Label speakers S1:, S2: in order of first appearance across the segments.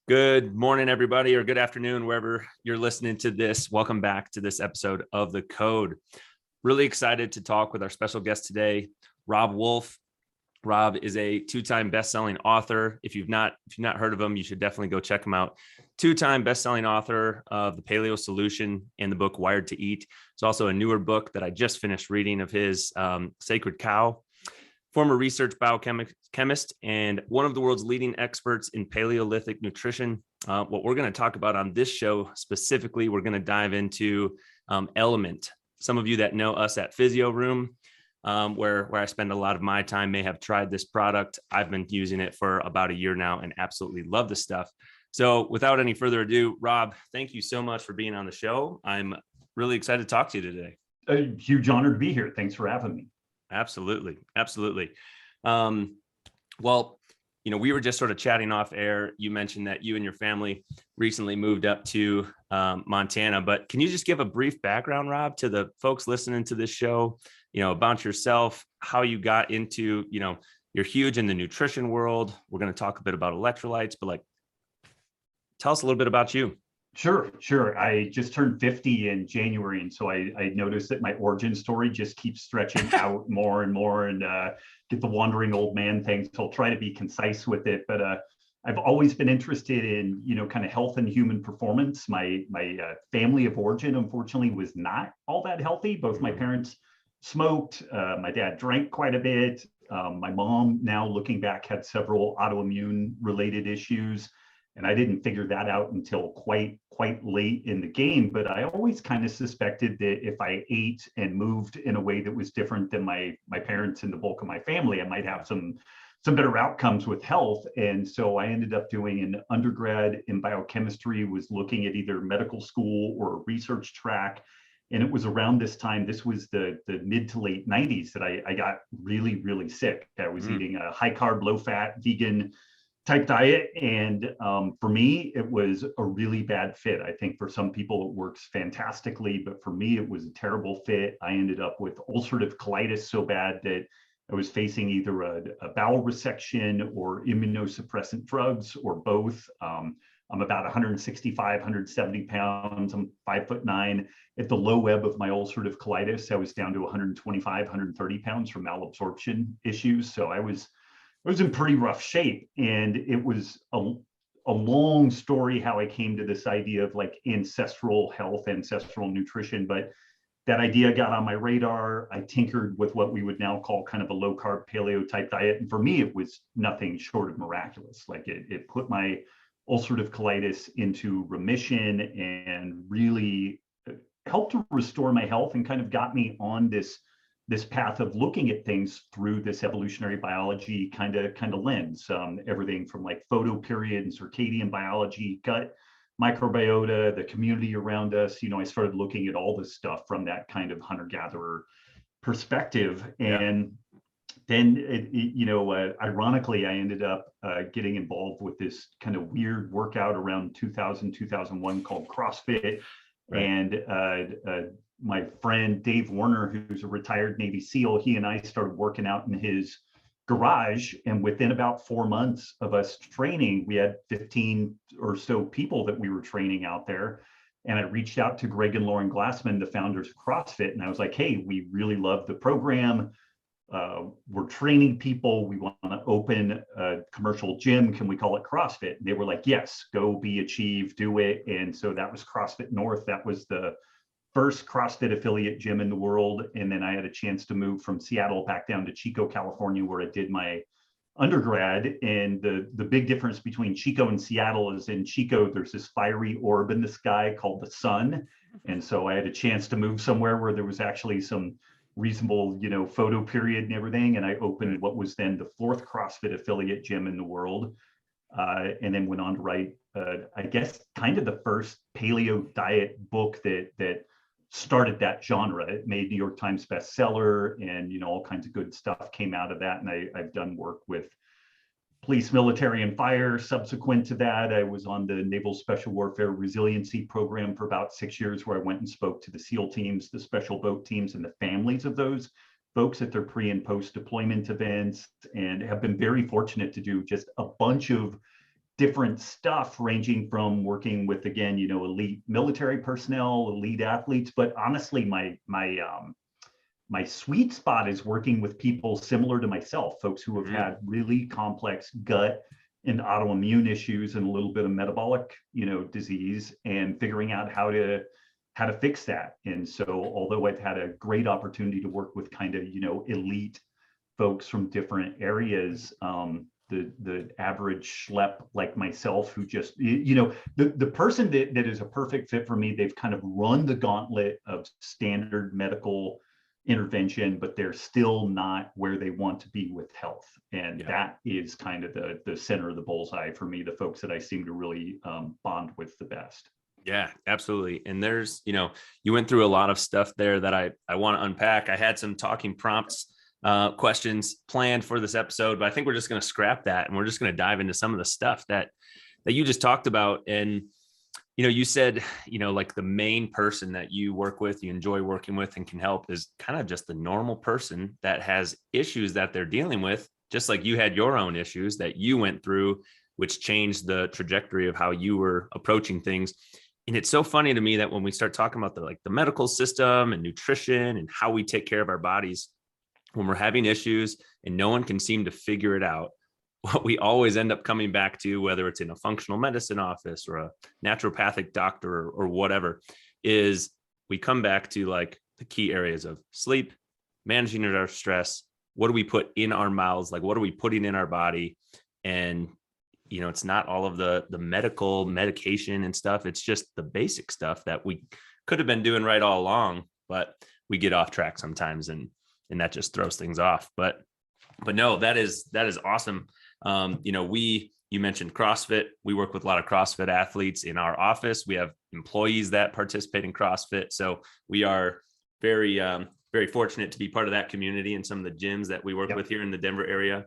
S1: Good morning, everybody, or good afternoon, wherever you're listening to this. Welcome back to this episode of The Code. Really excited to talk with our special guest today, Robb Wolf. Robb is a two-time best-selling author. If you've not heard of him, you should definitely go check him out. Two-time best-selling author of The Paleo Solution and the book Wired to Eat. It's also a newer book that I just finished reading of his, Sacred Cow. Former research biochemist and one of the world's leading experts in Paleolithic nutrition. What we're going to talk about on this show specifically, we're going to dive into Element. Some of you that know us at Physio Room, where I spend a lot of my time, may have tried this product. I've been using it for about a year now and absolutely love the stuff. So without any further ado, Robb, thank you so much for being on the show. I'm really excited to talk to you today.
S2: A huge honor to be here. Thanks for having me.
S1: Absolutely. Well, we were just sort of chatting off air. You mentioned that you and your family recently moved up to Montana, but can you just give a brief background, Robb, to the folks listening to this show, about yourself, how you got into, you're huge in the nutrition world. We're going to talk a bit about electrolytes, but tell us a little bit about you.
S2: Sure. I just turned 50 in January, and so I noticed that my origin story just keeps stretching out more and more, and get the wandering old man thing. So I'll try to be concise with it. But I've always been interested in, kind of health and human performance. My family of origin, unfortunately, was not all that healthy. Both my parents smoked. My dad drank quite a bit. My mom, now looking back, had several autoimmune related issues. And I didn't figure that out until quite late in the game. But I always kind of suspected that if I ate and moved in a way that was different than my parents and the bulk of my family, I might have some better outcomes with health. And so I ended up doing an undergrad in biochemistry, was looking at either medical school or a research track. And it was around this time, this was the mid to late 90s, that I got really, really sick. I was eating a high carb, low fat, vegan type diet. And for me, it was a really bad fit. I think for some people it works fantastically, but for me, it was a terrible fit. I ended up with ulcerative colitis so bad that I was facing either a bowel resection or immunosuppressant drugs, or both. I'm about 165, 170 pounds. I'm 5'9". At the low ebb of my ulcerative colitis, I was down to 125, 130 pounds from malabsorption issues. So I was in pretty rough shape. And it was a long story how I came to this idea of ancestral health, ancestral nutrition. But that idea got on my radar. I tinkered with what we would now call kind of a low carb paleo type diet. And for me, it was nothing short of miraculous. It put my ulcerative colitis into remission and really helped to restore my health, and kind of got me on this path of looking at things through this evolutionary biology kind of lens. Everything from photoperiod and circadian biology, gut microbiota, the community around us. I started looking at all this stuff from that kind of hunter-gatherer perspective. And then, ironically, I ended up getting involved with this kind of weird workout around 2000, 2001 called CrossFit. Right. And my friend Dave Warner, who's a retired Navy SEAL, he and I started working out in his garage. And within about 4 months of us training, we had 15 or so people that we were training out there. And I reached out to Greg and Lauren Glassman, the founders of CrossFit. And I was like, hey, we really love the program. We're training people. We want to open a commercial gym. Can we call it CrossFit? And they were like, yes, go be achieved, do it. And so that was CrossFit North. That was the first CrossFit affiliate gym in the world. And then I had a chance to move from Seattle back down to Chico, California, where I did my undergrad. And the big difference between Chico and Seattle is in Chico, there's this fiery orb in the sky called the sun. And so I had a chance to move somewhere where there was actually some reasonable, photo period and everything. And I opened what was then the fourth CrossFit affiliate gym in the world. And then went on to write, I guess, kind of the first paleo diet book that started that genre. It made New York Times bestseller, and all kinds of good stuff came out of that. And I've done work with police, military, and fire. Subsequent to that, I was on the Naval Special Warfare Resiliency Program for about 6 years, where I went and spoke to the SEAL teams, the special boat teams, and the families of those folks at their pre and post deployment events, and have been very fortunate to do just a bunch of different stuff, ranging from working with, again, elite military personnel, elite athletes. But honestly, my sweet spot is working with people similar to myself, folks who have had really complex gut and autoimmune issues and a little bit of metabolic, disease, and figuring out how to fix that. And so, although I've had a great opportunity to work with kind of, elite folks from different areas, the average schlep like myself, who just, the person that is a perfect fit for me, they've kind of run the gauntlet of standard medical intervention, but they're still not where they want to be with health. And that is kind of the center of the bullseye for me, the folks that I seem to really bond with the best.
S1: Yeah, absolutely. And there's, you went through a lot of stuff there that I want to unpack. I had some talking prompts questions planned for this episode, but I think we're just going to scrap that, and we're just going to dive into some of the stuff that you just talked about. And you said, like the main person that you work with, you enjoy working with and can help, is kind of just the normal person that has issues that they're dealing with, just like you had your own issues that you went through, which changed the trajectory of how you were approaching things. And it's so funny to me that when we start talking about the medical system and nutrition and how we take care of our bodies, when we're having issues and no one can seem to figure it out, what we always end up coming back to, whether it's in a functional medicine office or a naturopathic doctor or whatever, is we come back to the key areas of sleep, managing our stress, what do we put in our mouths, what are we putting in our body? And it's not all of the medical medication and stuff. It's just the basic stuff that we could have been doing right all along, but we get off track sometimes, and that just throws things off. But no, that is awesome. You mentioned CrossFit. We work with a lot of CrossFit athletes in our office. We have employees that participate in CrossFit. So we are very, very fortunate to be part of that community and some of the gyms that we work with here in the Denver area.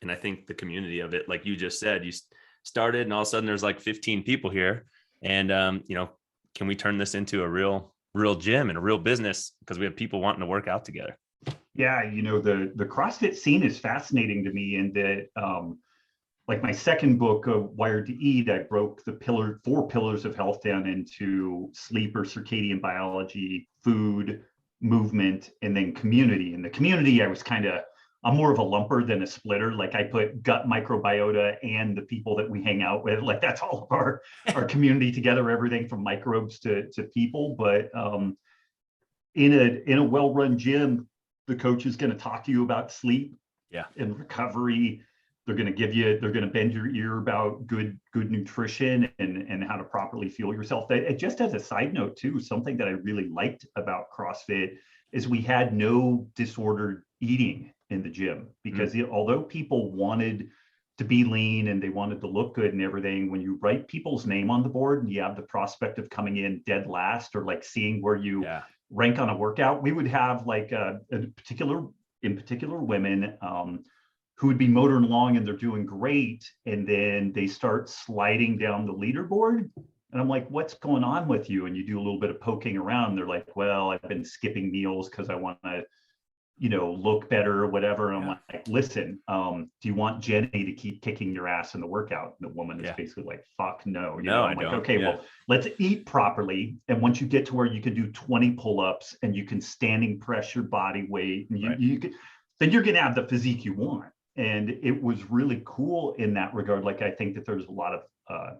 S1: And I think the community of it, like you just said, you started and all of a sudden there's 15 people here, and, can we turn this into a real gym and a real business, because we have people wanting to work out together?
S2: Yeah, the CrossFit scene is fascinating to me, in that, my second book of Wired to Eat, I broke the 4 pillars of health down into sleep or circadian biology, food, movement, and then community. And the community, I'm more of a lumper than a splitter. I put gut microbiota and the people that we hang out with, that's all of our community together, everything from microbes to people. But in a well-run gym, the coach is going to talk to you about sleep and recovery. They're going to bend your ear about good nutrition and how to properly fuel yourself. Just as a side note too, something that I really liked about CrossFit is we had no disordered eating in the gym, because although people wanted to be lean and they wanted to look good and everything, when you write people's name on the board and you have the prospect of coming in dead last, or seeing where you rank on a workout, we would have in particular women who would be motoring along and they're doing great, and then they start sliding down the leaderboard, and I'm like, what's going on with you? And you do a little bit of poking around, they're like, well, I've been skipping meals because I want to look better or whatever. And I'm like, listen, do you want Jenny to keep kicking your ass in the workout? And the woman is basically like, fuck no. I'm like, okay, well, let's eat properly. And once you get to where you can do 20 pull-ups and you can standing press your body weight, and you can, then you're going to have the physique you want. And it was really cool in that regard. I think that there's a lot of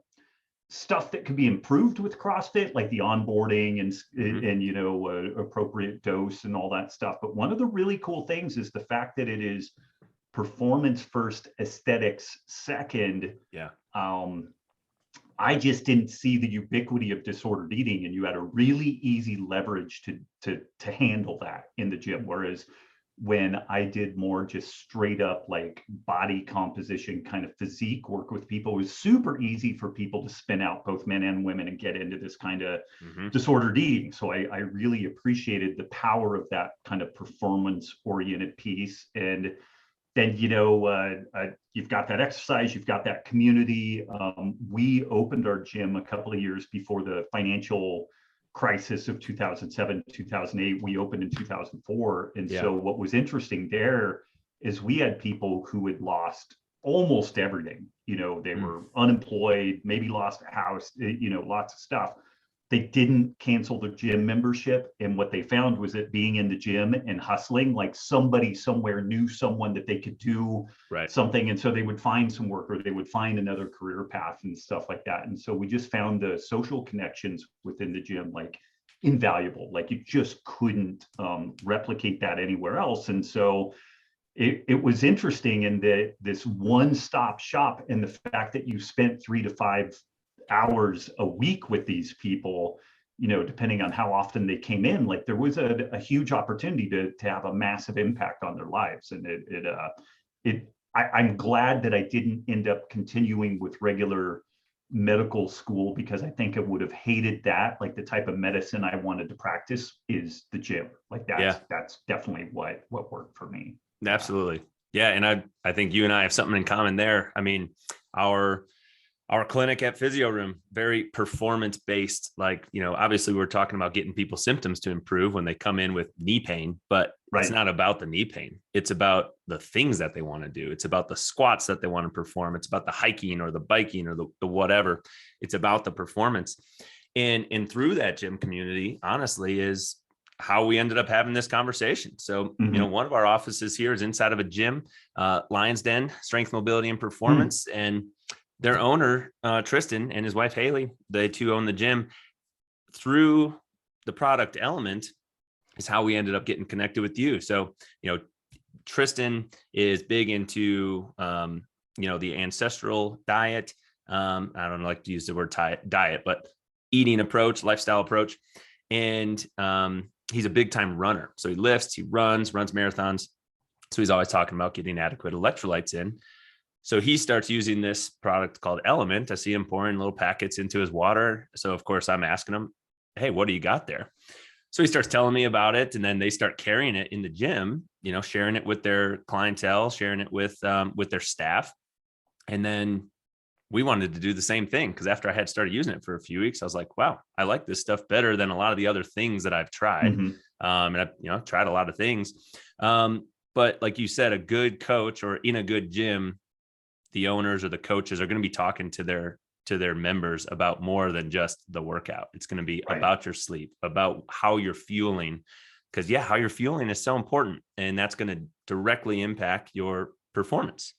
S2: stuff that could be improved with CrossFit, like the onboarding and appropriate dose and all that stuff. But one of the really cool things is the fact that it is performance first, aesthetics second. I just didn't see the ubiquity of disordered eating, and you had a really easy leverage to handle that in the gym. Whereas when I did more just straight up body composition kind of physique work with people, it was super easy for people to spin out, both men and women, and get into this kind of disordered eating. So I really appreciated the power of that kind of performance oriented piece. And then, you've got that exercise, you've got that community. We opened our gym a couple of years before the financial crisis of 2007, 2008. We opened in 2004. And so what was interesting there is we had people who had lost almost everything. They were unemployed, maybe lost a house, lots of stuff. They didn't cancel their gym membership. And what they found was that being in the gym and hustling, like somebody somewhere knew someone that they could do something. And so they would find some work, or they would find another career path and stuff like that. And so we just found the social connections within the gym like invaluable. Like you just couldn't replicate that anywhere else. And so it was interesting in that this one-stop shop, and the fact that you spent 3 to 5 hours a week with these people, depending on how often they came in, like there was a huge opportunity to have a massive impact on their lives. And I'm glad that I didn't end up continuing with regular medical school, because I think I would have hated that. Like the type of medicine I wanted to practice is the gym. Like that's definitely what worked for me.
S1: Absolutely. Yeah. And I think you and I have something in common there. I mean, our clinic at Physio Room, very performance based. Like, obviously we're talking about getting people's symptoms to improve when they come in with knee pain, but it's not about the knee pain. It's about the things that they want to do. It's about the squats that they want to perform. It's about the hiking or the biking or the whatever. It's about the performance. And through that gym community, honestly, is how we ended up having this conversation. So, one of our offices here is inside of a gym, Lion's Den, Strength, Mobility, and Performance. And their owner, Tristan, and his wife, Haley, they two own the gym. Through the product Element is how we ended up getting connected with you. So, Tristan is big into, the ancestral diet. I don't like to use the word diet, but eating approach, lifestyle approach. And he's a big time runner. So he lifts, he runs marathons. So he's always talking about getting adequate electrolytes in. So he starts using this product called Element. I see him pouring little packets into his water. So of course I'm asking him, hey, what do you got there? So he starts telling me about it. And then they start carrying it in the gym, sharing it with their clientele, sharing it with their staff. And then we wanted to do the same thing, because after I had started using it for a few weeks, I was like, wow, I like this stuff better than a lot of the other things that I've tried. And I've tried a lot of things. But like you said, a good coach, or in a good gym, the owners or the coaches are going to be talking to their members about more than just the workout. It's going to be about your sleep, about how you're fueling, because how you're fueling is so important, and that's going to directly impact your performance.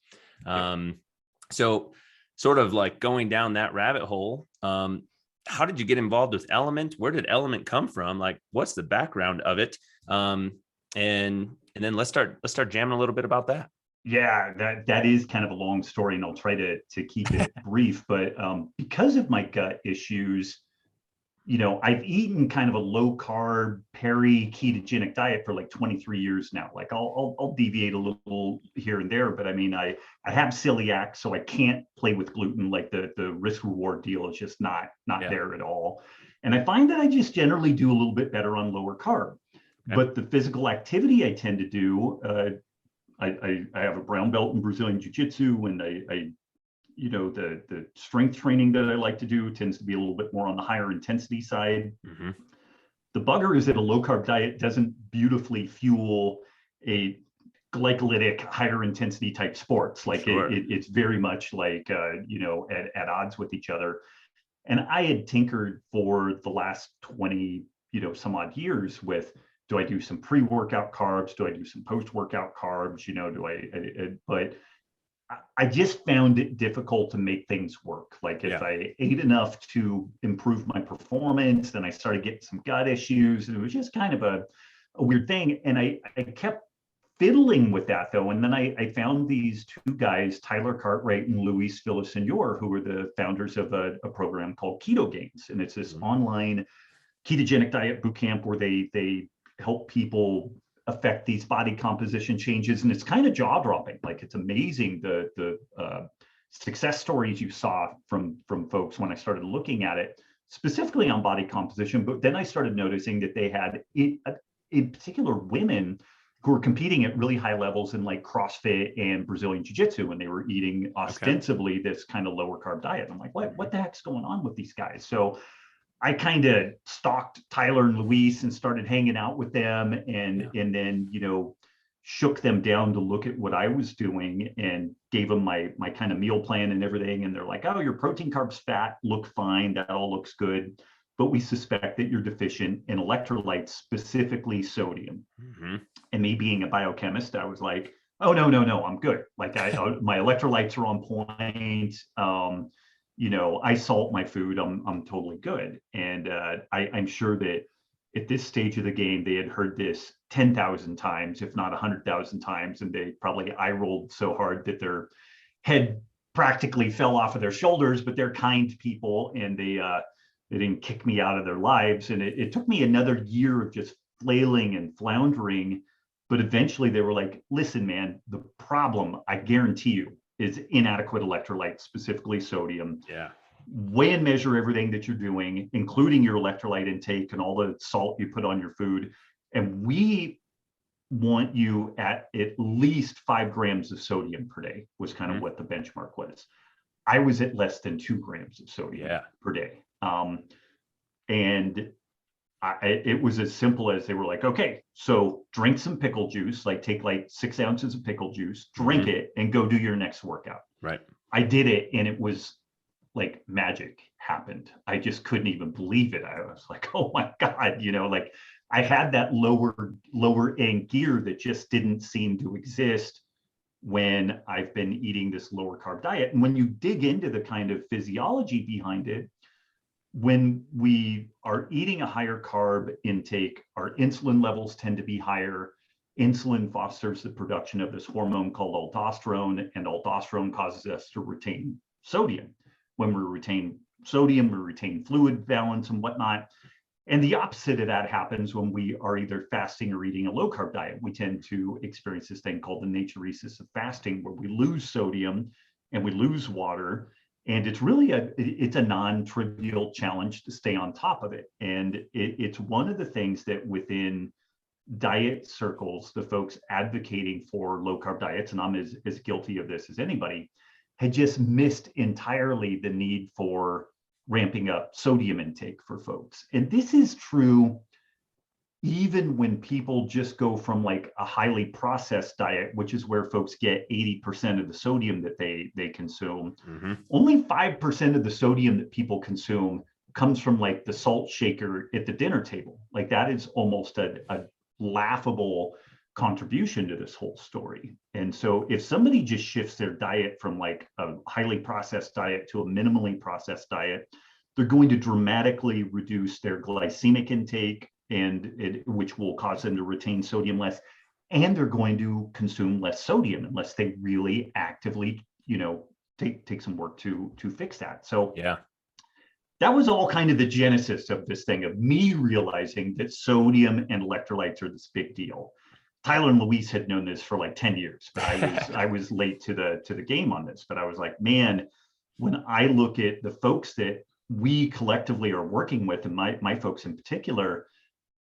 S1: So sort of like going down that rabbit hole, how did you get involved with Element? Where did Element come from? Like, what's the background of it? And then let's start jamming a little bit about that.
S2: Yeah, that is kind of a long story, and I'll try to keep it brief. But because of my gut issues, I've eaten kind of a low carb, peri-ketogenic diet for like 23 years now. Like I'll deviate a little here and there, but I mean, I have celiac, so I can't play with gluten. Like the risk reward deal is just not there at all. And I find that I just generally do a little bit better on lower carb. But the physical activity I tend to do, I have a brown belt in Brazilian Jiu-Jitsu, and I the strength training that I like to do tends to be a little bit more on the higher intensity side. The bugger is that a low carb diet doesn't beautifully fuel a glycolytic higher intensity type sports. Like it's very much like at odds with each other. And I had tinkered for the last 20 some odd years with, do I do some pre-workout carbs? Do I do some post-workout carbs? But I just found it difficult to make things work. Like if I ate enough to improve my performance, then I started getting some gut issues, and it was just kind of a weird thing. And I kept fiddling with that though. And then I found these two guys, Tyler Cartwright and Luis Villasenor, who were the founders of a program called Keto Gains. And it's this online ketogenic diet bootcamp where they help people affect these body composition changes. And it's kind of jaw-dropping. Like it's amazing the success stories you saw from folks when I started looking at it, specifically on body composition. But then I started noticing that they had, in particular, women who were competing at really high levels in like CrossFit and Brazilian Jiu-Jitsu, and they were eating ostensibly this kind of lower carb diet. I'm like, what the heck's going on with these guys? So I kind of stalked Tyler and Luis and started hanging out with them. And then, shook them down to look at what I was doing and gave them my kind of meal plan and everything. And they're like, oh, your protein, carbs, fat look fine. That all looks good. But we suspect that you're deficient in electrolytes, specifically sodium. Mm-hmm. And me being a biochemist, I was like, oh, no, I'm good. Like my electrolytes are on point. I salt my food. I'm totally good. And I'm sure that at this stage of the game, they had heard this 10,000 times, if not 100,000 times. And they probably eye rolled so hard that their head practically fell off of their shoulders, but they're kind people, and they didn't kick me out of their lives. And it took me another year of just flailing and floundering. But eventually they were like, listen, man, the problem, I guarantee you, is inadequate electrolytes, specifically sodium.
S1: Yeah.
S2: Weigh and measure everything that you're doing, including your electrolyte intake and all the salt you put on your food. And we want you at least 5 grams of sodium per day, was kind of what the benchmark was. I was at less than 2 grams of sodium per day. It was as simple as they were like, okay, so drink some pickle juice, like take like 6 ounces of pickle juice, drink it, and go do your next workout.
S1: Right.
S2: I did it, and it was like magic happened. I just couldn't even believe it. I was like, oh my God, like I had that lower end gear that just didn't seem to exist when I've been eating this lower carb diet. And when you dig into the kind of physiology behind it, when we are eating a higher carb intake, our insulin levels tend to be higher. Insulin fosters the production of this hormone called aldosterone, and aldosterone causes us to retain sodium. When we retain sodium, we retain fluid balance and whatnot. And the opposite of that happens when we are either fasting or eating a low carb diet. We tend to experience this thing called the natriuresis of fasting, where we lose sodium and we lose water. And it's really it's a non-trivial challenge to stay on top of it. And it's one of the things that within diet circles, the folks advocating for low carb diets, and I'm as guilty of this as anybody, had just missed entirely the need for ramping up sodium intake for folks. And this is true even when people just go from like a highly processed diet, which is where folks get 80% of the sodium that they consume. Only 5% of the sodium that people consume comes from like the salt shaker at the dinner table. Like that is almost a laughable contribution to this whole story. And so if somebody just shifts their diet from like a highly processed diet to a minimally processed diet, they're going to dramatically reduce their glycemic intake, which will cause them to retain sodium less, and they're going to consume less sodium unless they really actively, take some work to fix that. So that was all kind of the genesis of this thing, of me realizing that sodium and electrolytes are this big deal. Tyler and Louise had known this for like 10 years, but I was late to the game on this. But I was like, man, when I look at the folks that we collectively are working with, and my folks in particular,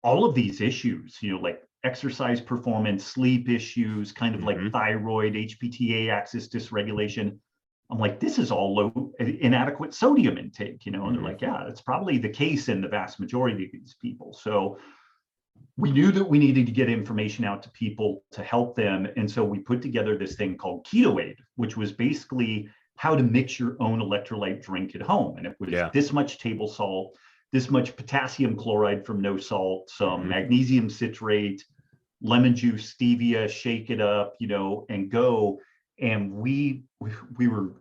S2: all of these issues, like exercise performance, sleep issues, kind of like thyroid, HPTA axis dysregulation. I'm like, this is all inadequate sodium intake, and they're like, yeah, that's probably the case in the vast majority of these people. So we knew that we needed to get information out to people to help them. And so we put together this thing called KetoAid, which was basically how to mix your own electrolyte drink at home. And it was this much table salt, this much potassium chloride from no salt, some magnesium citrate, lemon juice, stevia, shake it up, and go. And we were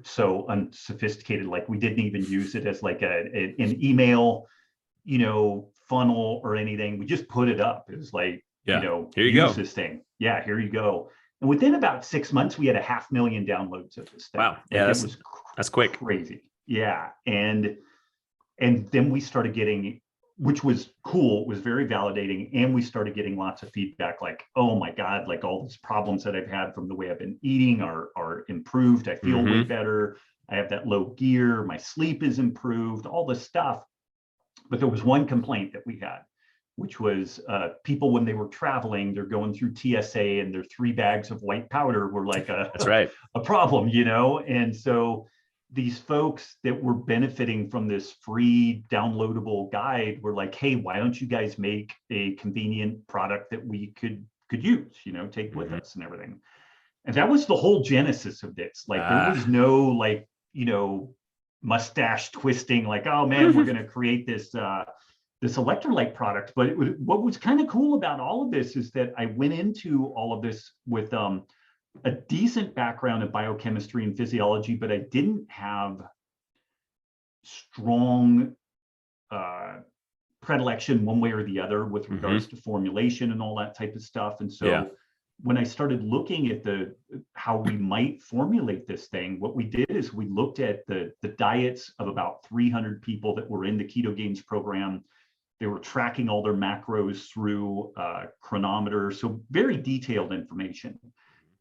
S2: so unsophisticated, like we didn't even use it as like an email, funnel or anything. We just put it up. It was like,
S1: here you go.
S2: This thing. Yeah, here you go. And within about 6 months, we had 500,000 downloads of this thing.
S1: Wow. Yeah, that's quick.
S2: Crazy. Yeah. And then we started getting, which was cool, it was very validating. And we started getting lots of feedback like, oh my God, like all these problems that I've had from the way I've been eating are improved. I feel way better. I have that low gear. My sleep is improved, all this stuff. But there was one complaint that we had, which was people, when they were traveling, they're going through TSA and their 3 bags of white powder were like
S1: that's right.
S2: a problem, And so these folks that were benefiting from this free downloadable guide were like, hey, why don't you guys make a convenient product that we could could use, take with us and everything. And that was the whole genesis of this. Like there was no like, mustache twisting, like, oh man, we're going to create this electrolyte product. But what was kind of cool about all of this is that I went into all of this with a decent background in biochemistry and physiology, but I didn't have strong predilection one way or the other with regards to formulation and all that type of stuff. And so when I started looking at how we might formulate this thing, what we did is we looked at the diets of about 300 people that were in the Keto Gains program. They were tracking all their macros through chronometer, so very detailed information.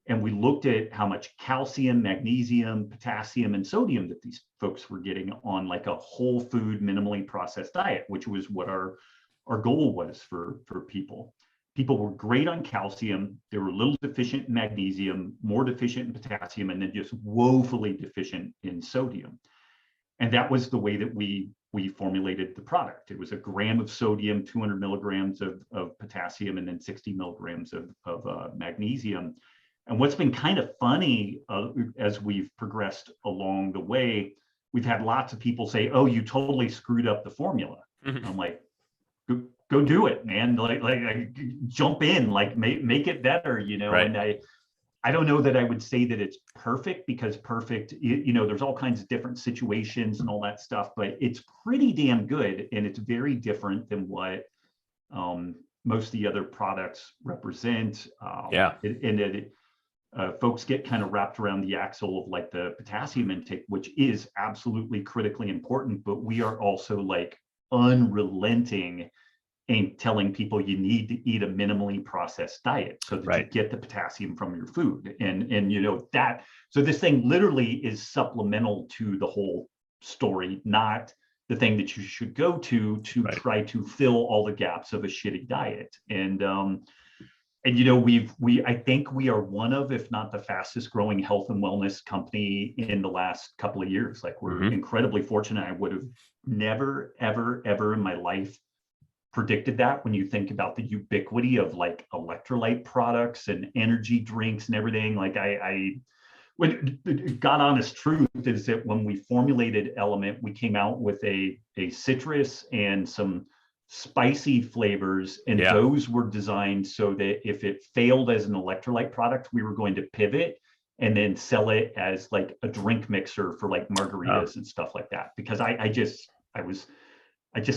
S2: And we looked at how much calcium, magnesium, potassium, and sodium that these folks were getting on like a whole food, minimally processed diet, which was what our goal was for people. People were great on calcium. They were a little deficient in magnesium, more deficient in potassium, and then just woefully deficient in sodium. And that was the way that we formulated the product. It was a gram of sodium, 200 milligrams of potassium, and then 60 milligrams of magnesium. And what's been kind of funny as we've progressed along the way, we've had lots of people say, "Oh, you totally screwed up the formula." I'm like, go do it, man. Like jump in, like make it better, Right. And I don't know that I would say that it's perfect, because perfect, there's all kinds of different situations and all that stuff, but it's pretty damn good. And it's very different than what most of the other products represent. Folks get kind of wrapped around the axle of like the potassium intake, which is absolutely critically important, but we are also like unrelenting in telling people you need to eat a minimally processed diet so that you get the potassium from your food. And that, so this thing literally is supplemental to the whole story, not the thing that you should go to try to fill all the gaps of a shitty diet. And I think we are one of, if not the fastest growing health and wellness company in the last couple of years. Like we're incredibly fortunate. I would have never, ever, ever in my life predicted that, when you think about the ubiquity of like electrolyte products and energy drinks and everything. Like when God honest truth is that when we formulated Element, we came out with a citrus and some spicy flavors, and those were designed so that if it failed as an electrolyte product, we were going to pivot and then sell it as like a drink mixer for like margaritas and stuff like that. Because I just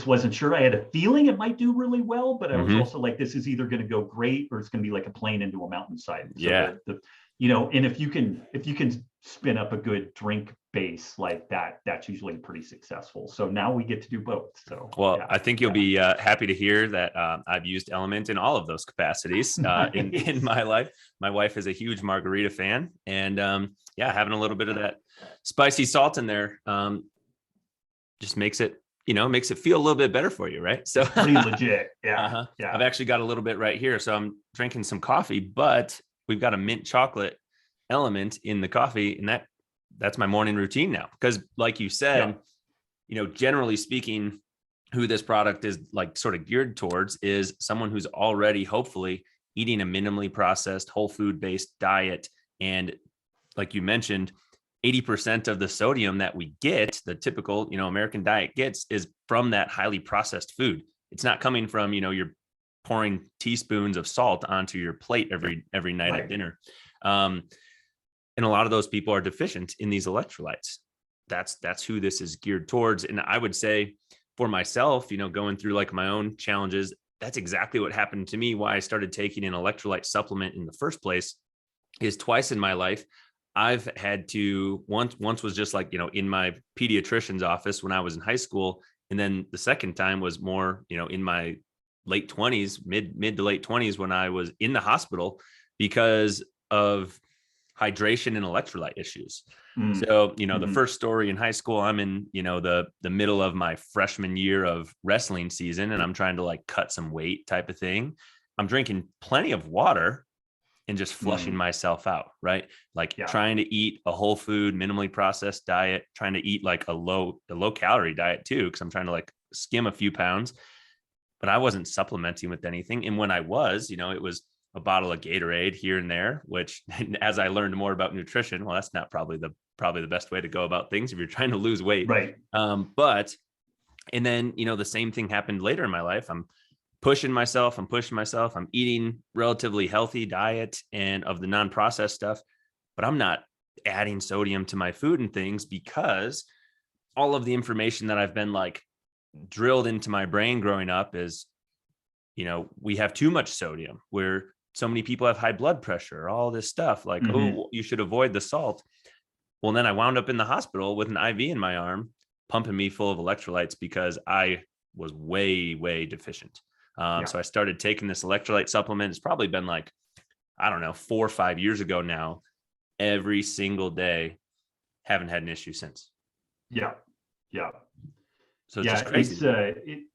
S2: wasn't sure. I had a feeling it might do really well, but I was also like, this is either going to go great or it's going to be like a plane into a mountainside. So and if you can spin up a good drink base like that, that's usually pretty successful. So now we get to do both. So
S1: I think you'll be happy to hear that I've used Element in all of those capacities in my life. My wife is a huge margarita fan, and having a little bit of that spicy salt in there just makes it feel a little bit better for you, right? So
S2: pretty legit. Yeah.
S1: I've actually got a little bit right here. So I'm drinking some coffee, but we've got a mint chocolate element in the coffee, and that's my morning routine now. Because like you said, generally speaking, who this product is like sort of geared towards is someone who's already hopefully eating a minimally processed whole food based diet. And like you mentioned, 80% of the sodium that we get, the typical, American diet gets, is from that highly processed food. It's not coming from, you're pouring teaspoons of salt onto your plate every night at dinner. And a lot of those people are deficient in these electrolytes. That's who this is geared towards. And I would say for myself, going through like my own challenges, that's exactly what happened to me. Why I started taking an electrolyte supplement in the first place is twice in my life, I've had to, once was just like, in my pediatrician's office when I was in high school. And then the second time was more, in my late 20s, mid to late 20s, when I was in the hospital because of hydration and electrolyte issues. So, the first story in high school, I'm in, the middle of my freshman year of wrestling season, and I'm trying to like cut some weight type of thing. I'm drinking plenty of water and just flushing myself out, right? Like trying to eat a whole food, minimally processed diet, trying to eat like a low calorie diet too, because I'm trying to like skim a few pounds, but I wasn't supplementing with anything. And when I was, it was a bottle of Gatorade here and there, which as I learned more about nutrition, well, that's not probably the best way to go about things if you're trying to lose weight.
S2: Right.
S1: But and then, the same thing happened later in my life. I'm pushing myself. I'm eating relatively healthy diet and of the non-processed stuff, but I'm not adding sodium to my food and things because all of the information that I've been like drilled into my brain growing up is, we have too much sodium, where so many people have high blood pressure, all this stuff like, oh, you should avoid the salt. Well, then I wound up in the hospital with an IV in my arm, pumping me full of electrolytes because I was way, way deficient. So I started taking this electrolyte supplement. It's probably been like, I don't know, 4 or 5 years ago now, every single day. Haven't had an issue since.
S2: Yeah.
S1: So it's just crazy.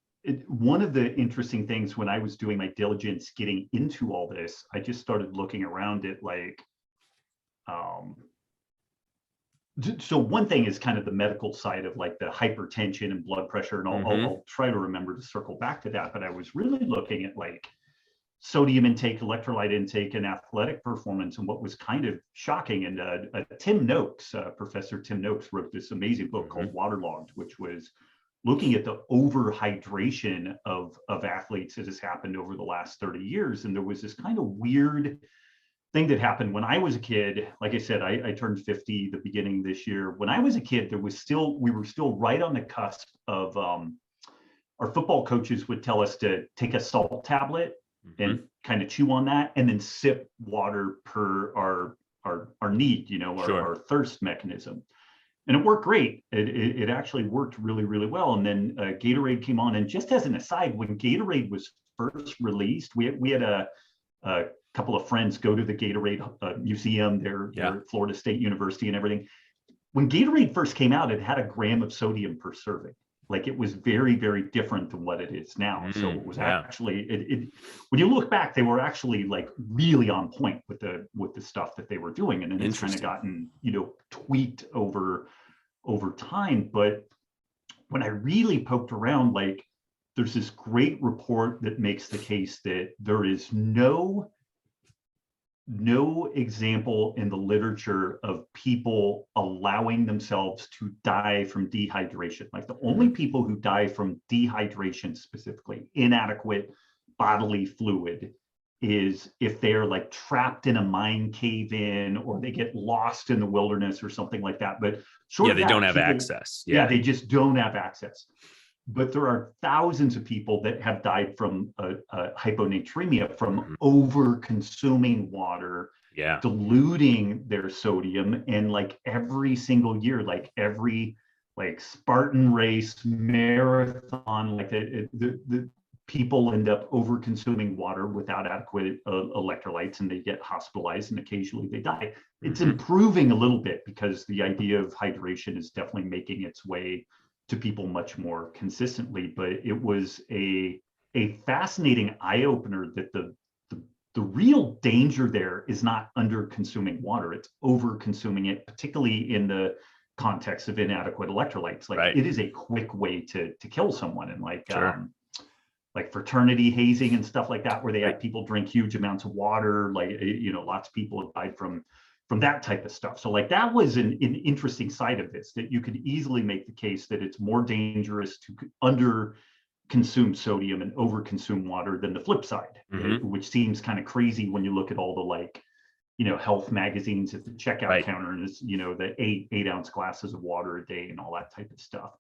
S2: One of the interesting things when I was doing my diligence getting into all this, I just started looking around at like, so one thing is kind of the medical side of like the hypertension and blood pressure, and I'll try to remember to circle back to that. But I was really looking at like sodium intake, electrolyte intake, and athletic performance. And what was kind of shocking, and Tim Noakes, Professor Tim Noakes, wrote this amazing book called Waterlogged, which was looking at the overhydration of athletes that has happened over the last 30 years. And there was this kind of weird thing that happened when I was a kid. Like I said, I turned 50 the beginning of this year. When I was a kid, we were still right on the cusp of our football coaches would tell us to take a salt tablet and kind of chew on that and then sip water per our need, our thirst mechanism. And it worked great. It actually worked really, really well. And then Gatorade came on. And just as an aside, when Gatorade was first released, we had a couple of friends go to the Gatorade museum there at Florida State University and everything. When Gatorade first came out, it had 1 gram of sodium per serving. Like it was very, very different than what it is now. So it was actually, when you look back, they were actually like really on point with the stuff that they were doing. And then it's kind of gotten, tweaked over time. But when I really poked around, like there's this great report that makes the case that there is no example in the literature of people allowing themselves to die from dehydration. Like the only people who die from dehydration, specifically inadequate bodily fluid, is if they're like trapped in a mine cave in, or they get lost in the wilderness or something like that. But
S1: they don't have access.
S2: They just don't have access. But there are thousands of people that have died from hyponatremia, from over consuming water, diluting their sodium. And like every single year, like every Spartan race, marathon, like the people end up over consuming water without adequate electrolytes, and they get hospitalized and occasionally they die. It's improving a little bit because the idea of hydration is definitely making its way to people much more consistently. But it was a fascinating eye-opener that the real danger there is not under consuming water, it's over consuming it, particularly in the context of inadequate electrolytes. Like it is a quick way to kill someone. And like fraternity hazing and stuff like that, where they have people drink huge amounts of water, lots of people have died from that type of stuff. So like that was an interesting side of this, that you could easily make the case that it's more dangerous to under consume sodium and over consume water than the flip side, which seems kind of crazy when you look at all the health magazines at the checkout counter, and it's, the 8-ounce glasses of water a day and all that type of stuff.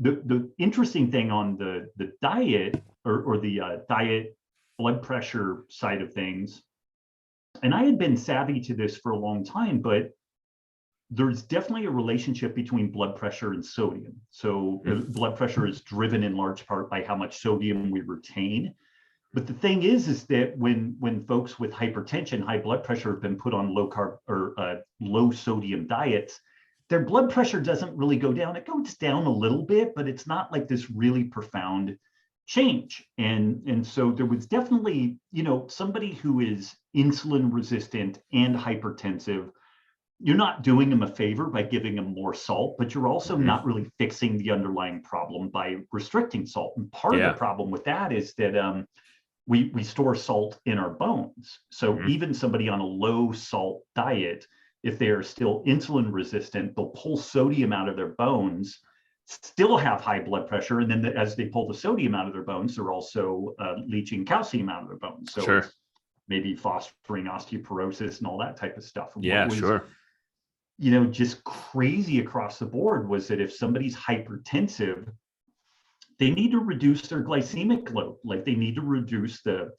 S2: The interesting thing on the diet or the diet blood pressure side of things, and I had been savvy to this for a long time, but there's definitely a relationship between blood pressure and sodium. So blood pressure is driven in large part by how much sodium we retain. But the thing is that when folks with hypertension, high blood pressure, have been put on low carb or low sodium diets, their blood pressure doesn't really go down. It goes down a little bit, but it's not like this really profound change. And so there was definitely, somebody who is insulin resistant and hypertensive, you're not doing them a favor by giving them more salt, but you're also not really fixing the underlying problem by restricting salt. And part of the problem with that is that we store salt in our bones. So
S1: Mhm.
S2: even somebody on a low salt diet, if they are still insulin resistant, they'll pull sodium out of their bones, still have high blood pressure. And then as they pull the sodium out of their bones, they're also leaching calcium out of their bones. So
S1: Sure.
S2: it's maybe fostering osteoporosis and all that type of stuff. And what
S1: Yeah,
S2: was,
S1: sure.
S2: just crazy across the board was that if somebody's hypertensive, they need to reduce their glycemic load. Like they need to reduce the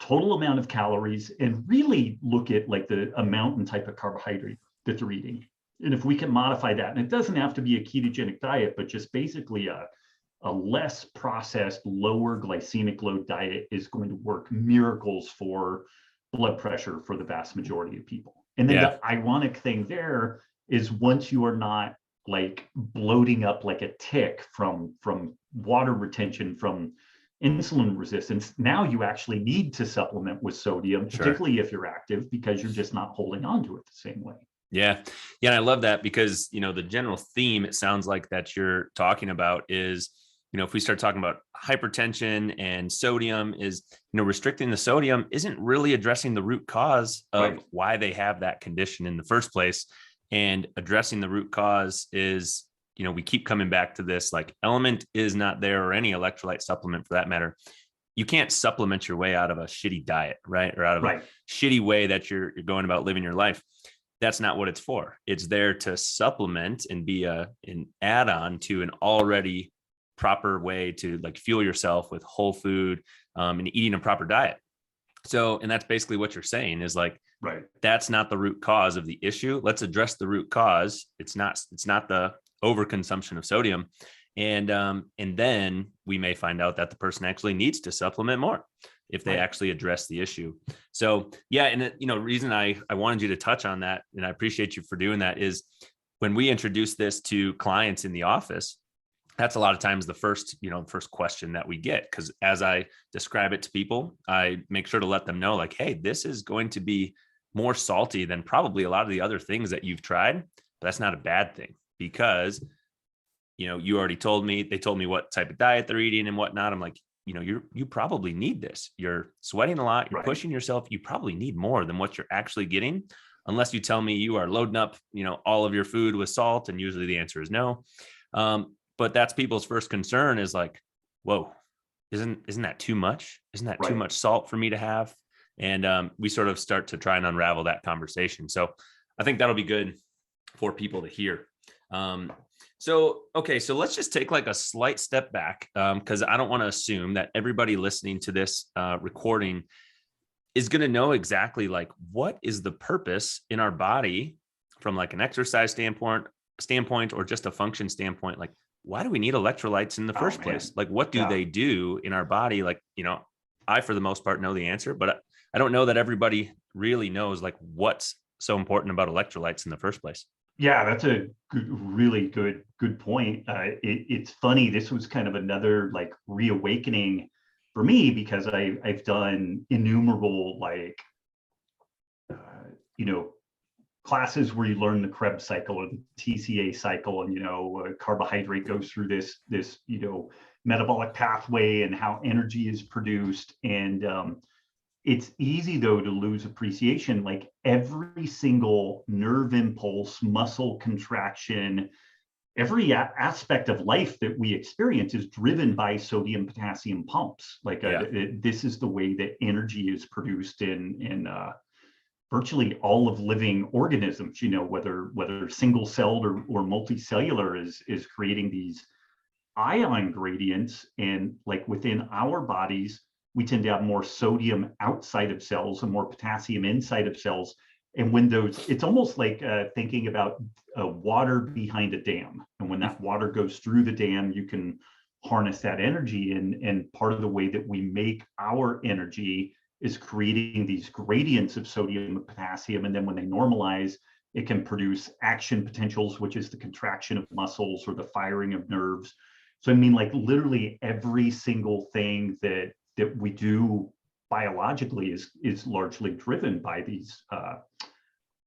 S2: total amount of calories and really look at like the amount and type of carbohydrate that they're eating. And if we can modify that, and it doesn't have to be a ketogenic diet, but just basically a less processed, lower glycemic load diet is going to work miracles for blood pressure for the vast majority of people. And then
S1: Yeah.
S2: the ironic thing there is once you are not like bloating up like a tick from water retention from insulin resistance, now you actually need to supplement with sodium,
S1: Sure.
S2: particularly if you're active, because you're just not holding on to it the same way.
S1: Yeah. Yeah. And I love that because, the general theme, it sounds like that you're talking about is, if we start talking about hypertension and sodium is, restricting the sodium isn't really addressing the root cause of
S2: Right.
S1: why they have that condition in the first place. And addressing the root cause is, we keep coming back to this, like element is not there, or any electrolyte supplement for that matter. You can't supplement your way out of a shitty diet, right? Or out of a
S2: Right.
S1: shitty way that you're going about living your life. That's not what it's for. It's there to supplement and be an add-on to an already proper way to like fuel yourself with whole food, and eating a proper diet. So, and that's basically what you're saying is like,
S2: Right.
S1: that's not the root cause of the issue. Let's address the root cause. It's not the overconsumption of sodium. And then we may find out that the person actually needs to supplement more if they
S2: Right.
S1: actually address the issue. So yeah, and reason I wanted you to touch on that, and I appreciate you for doing that, is when we introduce this to clients in the office, that's a lot of times the first question that we get, because as I describe it to people, I make sure to let them know like, hey, this is going to be more salty than probably a lot of the other things that you've tried, but that's not a bad thing, because you already told me, they told me what type of diet they're eating and whatnot. I'm like, you probably need this. You're sweating a lot. You're
S2: Right.
S1: pushing yourself. You probably need more than what you're actually getting, unless you tell me you are loading up, all of your food with salt. And usually the answer is no. But that's people's first concern is like, whoa, isn't that too much? Isn't that too
S2: Right.
S1: much salt for me to have? And we sort of start to try and unravel that conversation. So I think that'll be good for people to hear. Okay, so let's just take like a slight step back, because I don't want to assume that everybody listening to this recording is going to know exactly like what is the purpose in our body from like an exercise standpoint or just a function standpoint. Like, why do we need electrolytes in the first place? Like, what do they do in our body? Like, I, for the most part, know the answer, but I don't know that everybody really knows like what's so important about electrolytes in the first place.
S2: Yeah, that's a really good point. It's funny. This was kind of another like reawakening for me because I've done innumerable like uh, you know classes where you learn the Krebs cycle or the TCA cycle, and carbohydrate goes through this metabolic pathway and how energy is produced. And it's easy though to lose appreciation. Like every single nerve impulse, muscle contraction, every aspect of life that we experience is driven by sodium potassium pumps. Like this is the way that energy is produced in virtually all of living organisms. Whether single celled or multicellular is creating these ion gradients. And like within our bodies, we tend to have more sodium outside of cells and more potassium inside of cells. And when it's almost like thinking about water behind a dam. And when that water goes through the dam, you can harness that energy. And part of the way that we make our energy is creating these gradients of sodium and potassium. And then when they normalize, it can produce action potentials, which is the contraction of muscles or the firing of nerves. So I mean, like literally every single thing that we do biologically is largely driven by these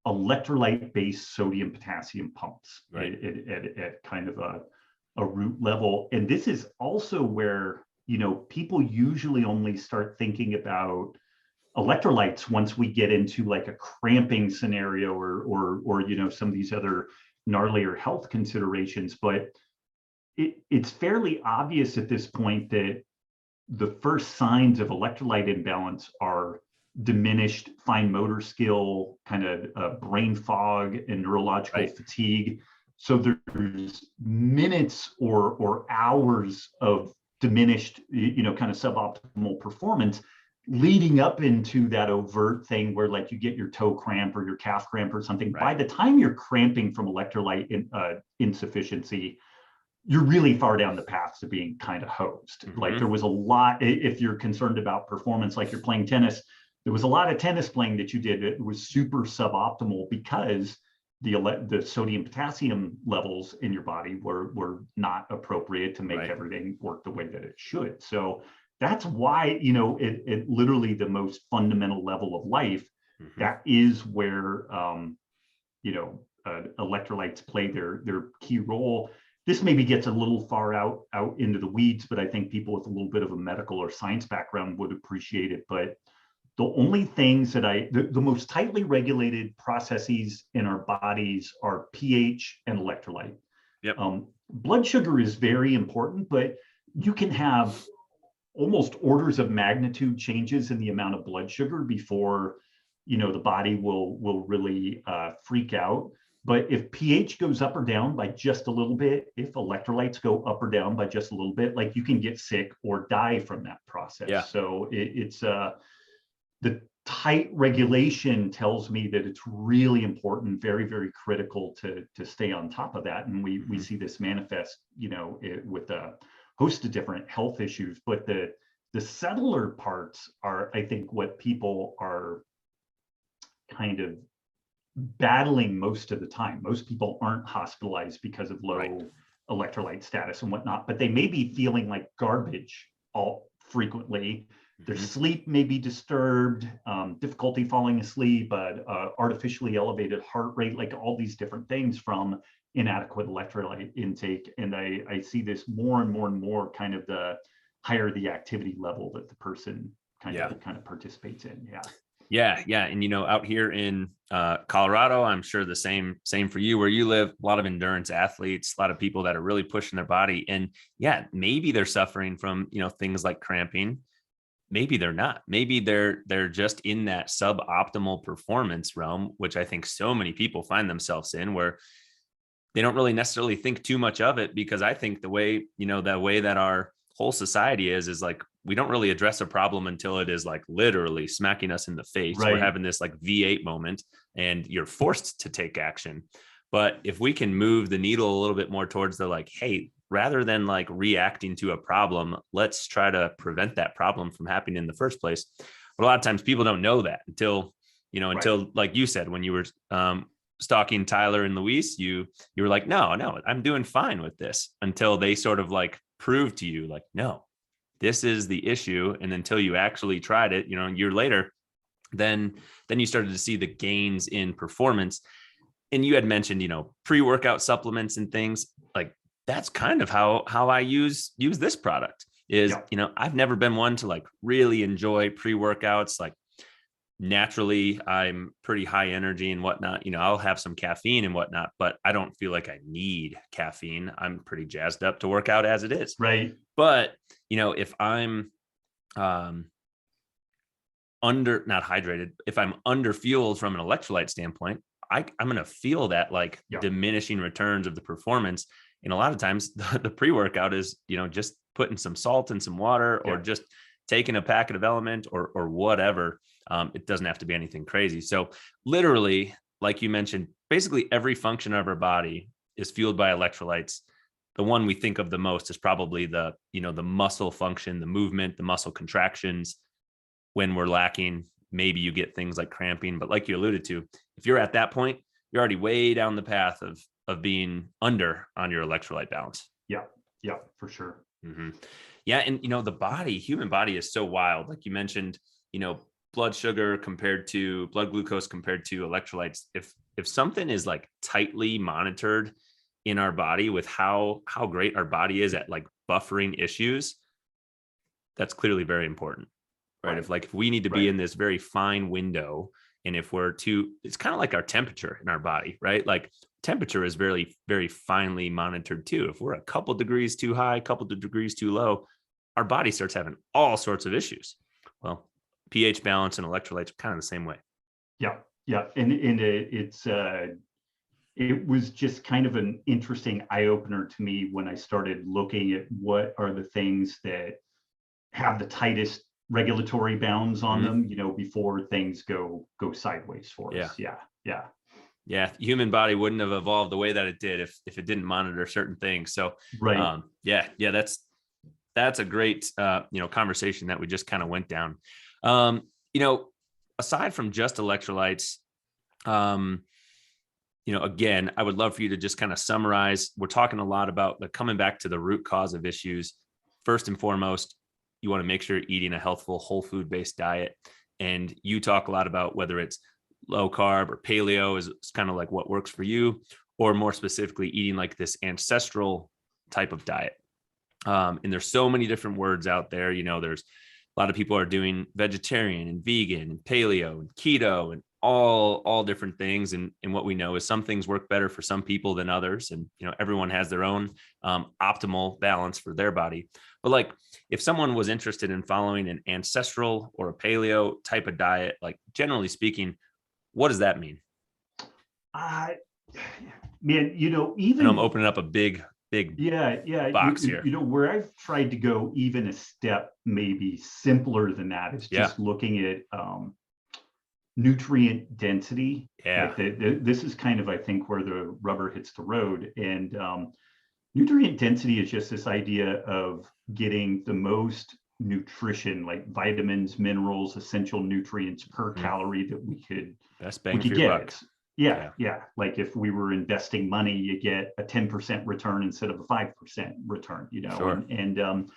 S2: electrolyte-based sodium potassium pumps, right? At kind of a root level. And this is also where people usually only start thinking about electrolytes once we get into like a cramping scenario or some of these other gnarlier health considerations. But it's fairly obvious at this point that the first signs of electrolyte imbalance are diminished fine motor skill, kind of brain fog and neurological fatigue. So there's minutes or hours of diminished, kind of suboptimal performance leading up into that overt thing where like you get your toe cramp or your calf cramp or something. By the time you're cramping from electrolyte insufficiency, you're really far down the path to being kind of hosed. Like there was a lot, if you're concerned about performance, like you're playing tennis, there was a lot of tennis playing that you did. It was super suboptimal because the sodium potassium levels in your body were not appropriate to make everything work the way that it should. So that's why, it literally the most fundamental level of life, that is where, electrolytes play their key role. This maybe gets a little far out into the weeds, but I think people with a little bit of a medical or science background would appreciate it. But the only things that the most tightly regulated processes in our bodies are pH and electrolyte. Blood sugar is very important, but you can have almost orders of magnitude changes in the amount of blood sugar before, the body will really freak out. But if pH goes up or down by just a little bit, if electrolytes go up or down by just a little bit, like you can get sick or die from that process. So it's the tight regulation tells me that it's really important, very, very critical to stay on top of that. And we see this manifest, with a host of different health issues. But the subtler parts are, I think, what people are kind of battling most of the time. Most people aren't hospitalized because of low electrolyte status and whatnot, but they may be feeling like garbage all frequently. Their sleep may be disturbed, difficulty falling asleep, artificially elevated heart rate, like all these different things from inadequate electrolyte intake. And I see this more and more and more, kind of the higher the activity level that the person kind of participates in.
S1: Yeah. And, out here in Colorado, I'm sure the same for you where you live, a lot of endurance athletes, a lot of people that are really pushing their body. And maybe they're suffering from, things like cramping. Maybe they're not. Maybe they're just in that suboptimal performance realm, which I think so many people find themselves in, where they don't really necessarily think too much of it, because I think the way that our whole society is like, we don't really address a problem until it is like literally smacking us in the face. We're having this like V8 moment and you're forced to take action. But if we can move the needle a little bit more towards the like, hey, rather than like reacting to a problem, let's try to prevent that problem from happening in the first place. But a lot of times people don't know that until like you said, when you were stalking Tyler and Luis, you were like, no, I'm doing fine with this, until they sort of like prove to you like, no, this is the issue. And until you actually tried it, a year later, then you started to see the gains in performance. And you had mentioned, pre-workout supplements and things like that's kind of how I use this product is, I've never been one to like really enjoy pre-workouts. Like naturally I'm pretty high energy and whatnot, I'll have some caffeine and whatnot, but I don't feel like I need caffeine. I'm pretty jazzed up to work out as it is. But, if I'm not hydrated, if I'm under fueled from an electrolyte standpoint, I'm going to feel that like diminishing returns of the performance. And a lot of times the pre-workout is, just putting some salt in some water or just taking a packet of Element or whatever. It doesn't have to be anything crazy. So literally, like you mentioned, basically every function of our body is fueled by electrolytes. The one we think of the most is probably the muscle function, the movement, the muscle contractions. When we're lacking, maybe you get things like cramping, but like you alluded to, if you're at that point, you're already way down the path of being under on your electrolyte balance.
S2: Yeah, for sure.
S1: Yeah. And, the human body is so wild. Like you mentioned, blood sugar compared to blood glucose compared to electrolytes. If something is like tightly monitored in our body with how great our body is at like buffering issues, that's clearly very important, right? If we need to be in this very fine window, and if we're too, it's kind of like our temperature in our body, right? Like temperature is very, very finely monitored too. If we're a couple degrees too high, a couple of degrees too low, our body starts having all sorts of issues. Well, pH balance and electrolytes are kind of the same way.
S2: Yeah, yeah, and it was just kind of an interesting eye opener to me when I started looking at what are the things that have the tightest regulatory bounds on them, you know, before things go sideways for us. Yeah.
S1: Human body wouldn't have evolved the way that it did if it didn't monitor certain things. So that's a great conversation that we just kind of went down. Aside from just electrolytes, again, I would love for you to just kind of summarize. We're talking a lot about coming back to the root cause of issues. First and foremost, you want to make sure you're eating a healthful, whole food based diet. And you talk a lot about whether it's low carb or paleo is kind of like what works for you, or more specifically eating like this ancestral type of diet. And there's so many different words out there. There's a lot of people are doing vegetarian and vegan and paleo and keto and all different things. And what we know is some things work better for some people than others. And, everyone has their own optimal balance for their body. But like, if someone was interested in following an ancestral or a paleo type of diet, like generally speaking, what does that mean?
S2: Man, even
S1: and I'm opening up a big box here.
S2: Where I've tried to go even a step maybe simpler than that is just looking at nutrient density. This is kind of, I think, where the rubber hits the road. And nutrient density is just this idea of getting the most nutrition, like vitamins, minerals, essential nutrients per calorie that we could get. Yeah. Like if we were investing money, you get a 10% return instead of a 5% return,
S1: Sure.
S2: And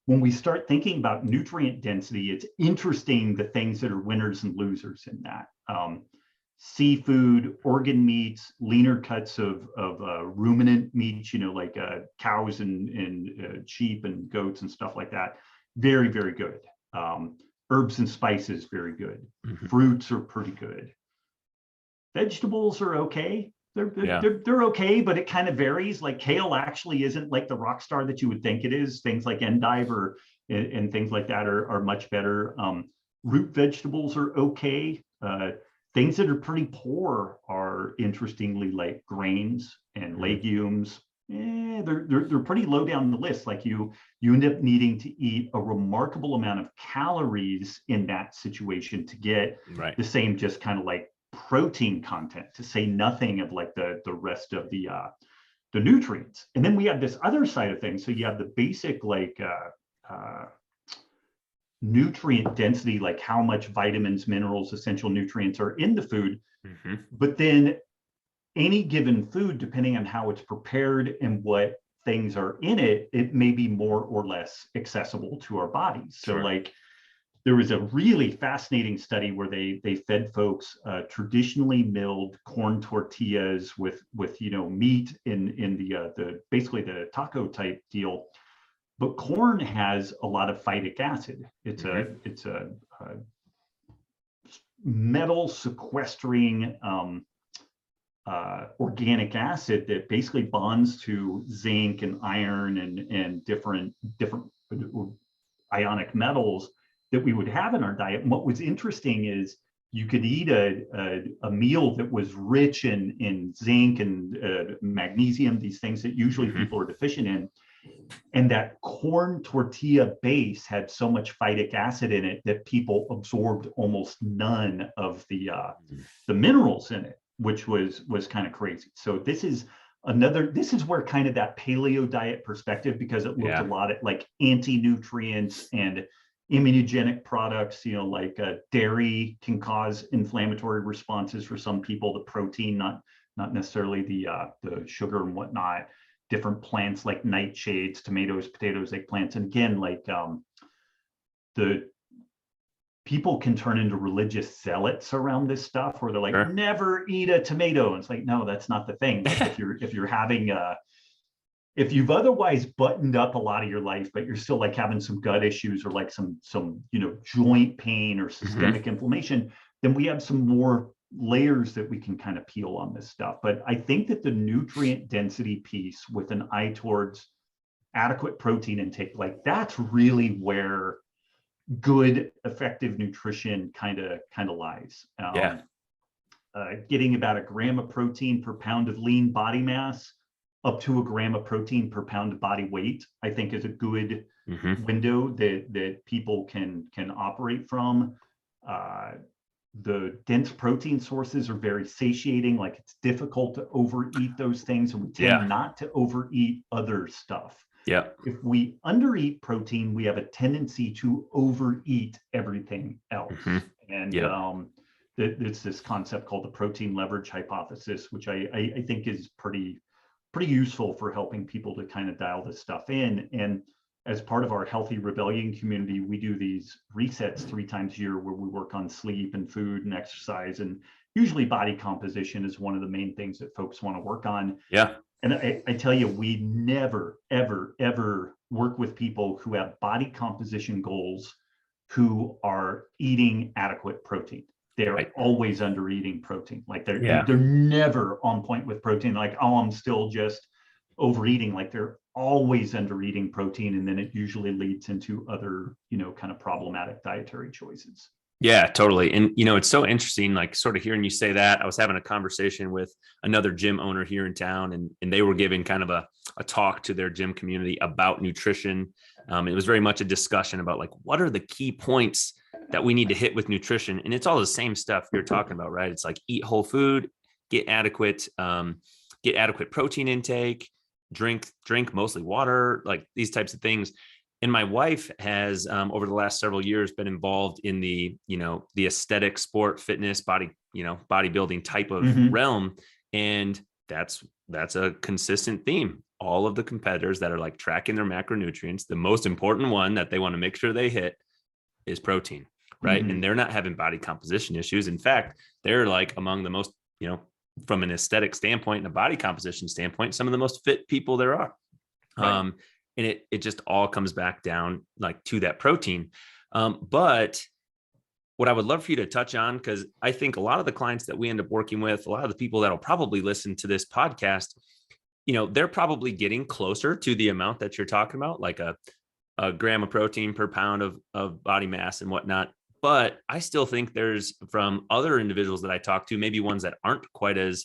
S2: when we start thinking about nutrient density, it's interesting the things that are winners and losers in that. Seafood, organ meats, leaner cuts of ruminant meats, like cows and sheep and goats and stuff like that. Very, very good. Herbs and spices, very good. Fruits are pretty good. Vegetables are okay. They're okay, but it kind of varies. Like kale actually isn't like the rock star that you would think it is. Things like endive and things like that are much better. Root vegetables are okay. Things that are pretty poor are interestingly like grains and legumes. They're pretty low down the list. Like you end up needing to eat a remarkable amount of calories in that situation to get the same just kind of like protein content, to say nothing of like the rest of the nutrients. And then we have this other side of things. So you have the basic like nutrient density, like how much vitamins, minerals, essential nutrients are in the food. But then any given food, depending on how it's prepared and what things are in it, it may be more or less accessible to our bodies. So like there was a really fascinating study where they fed folks traditionally milled corn tortillas with meat in the basically the taco type deal. But corn has a lot of phytic acid. It's a metal sequestering organic acid that basically bonds to zinc and iron and different ionic metals that we would have in our diet. And what was interesting is you could eat a meal that was rich in zinc and magnesium, these things that usually people are deficient in. And that corn tortilla base had so much phytic acid in it that people absorbed almost none of the minerals in it, which was kind of crazy. So this is where kind of that paleo diet perspective, because it looked a lot at like anti-nutrients and immunogenic products, like dairy can cause inflammatory responses for some people, the protein, not necessarily the sugar and whatnot. Different plants like nightshades, tomatoes, potatoes, eggplants. And again, like the people can turn into religious zealots around this stuff where they're like, never eat a tomato. And it's like, no, that's not the thing. Like if you're having if you've otherwise buttoned up a lot of your life, but you're still like having some gut issues or like some joint pain or systemic inflammation, then we have some more layers that we can kind of peel on this stuff. But I think that the nutrient density piece with an eye towards adequate protein intake, like that's really where good, effective nutrition kind of lies. Getting about a gram of protein per pound of lean body mass up to a gram of protein per pound of body weight, I think is a good window that people can operate from. The dense protein sources are very satiating. Like it's difficult to overeat those things, and we tend not to overeat other stuff.
S1: Yeah.
S2: If we undereat protein, we have a tendency to overeat everything else. And it's this concept called the protein leverage hypothesis, which I think is pretty useful for helping people to kind of dial this stuff in. And as part of our Healthy Rebellion community, we do these resets 3 times a year where we work on sleep and food and exercise. And usually body composition is one of the main things that folks want to work on.
S1: Yeah.
S2: And I tell you, we never, ever, ever work with people who have body composition goals who are eating adequate protein. They're always under eating protein. Like they're never on point with protein. Like, oh, I'm still just overeating. Like they're always under eating protein. And then it usually leads into other, kind of problematic dietary choices.
S1: Yeah, totally. And, it's so interesting, like sort of hearing you say that. I was having a conversation with another gym owner here in town, and they were giving kind of a talk to their gym community about nutrition. It was very much a discussion about like, what are the key points that we need to hit with nutrition? And it's all the same stuff you're talking about, right? It's like eat whole food, get adequate protein intake, drink mostly water, like these types of things. And my wife has, over the last several years, been involved in the aesthetic, sport, fitness, bodybuilding type of realm. And that's a consistent theme. All of the competitors that are like tracking their macronutrients, the most important one that they want to make sure they hit is protein, right? And they're not having body composition issues. In fact, they're like among the most, from an aesthetic standpoint and a body composition standpoint, some of the most fit people there are. Right. And it just all comes back down like to that protein. But what I would love for you to touch on, because I think a lot of the clients that we end up working with, a lot of the people that'll probably listen to this podcast, they're probably getting closer to the amount that you're talking about, like a gram of protein per pound of body mass and whatnot. But I still think there's, from other individuals that I talk to, maybe ones that aren't quite as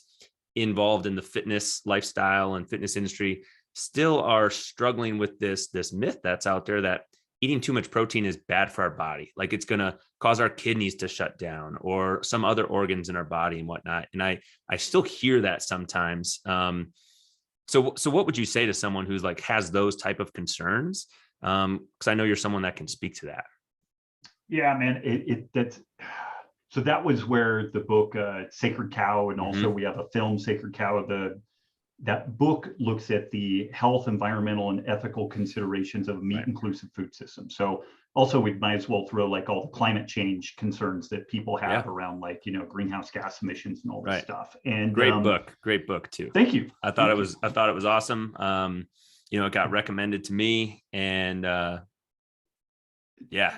S1: involved in the fitness lifestyle and fitness industry, still are struggling with this myth that's out there that eating too much protein is bad for our body. Like it's going to cause our kidneys to shut down or some other organs in our body and whatnot. And I still hear that sometimes. So what would you say to someone who's like has those type of concerns? Because I know you're someone that can speak to that.
S2: Yeah, man. So that was where the book Sacred Cow, and also we have a film, Sacred Cow. That book looks at the health, environmental, and ethical considerations of a meat-inclusive food system. So also we might as well throw like all the climate change concerns that people have around like, greenhouse gas emissions and all this stuff. And
S1: great book too.
S2: Thank you.
S1: I thought it was awesome. It got recommended to me, and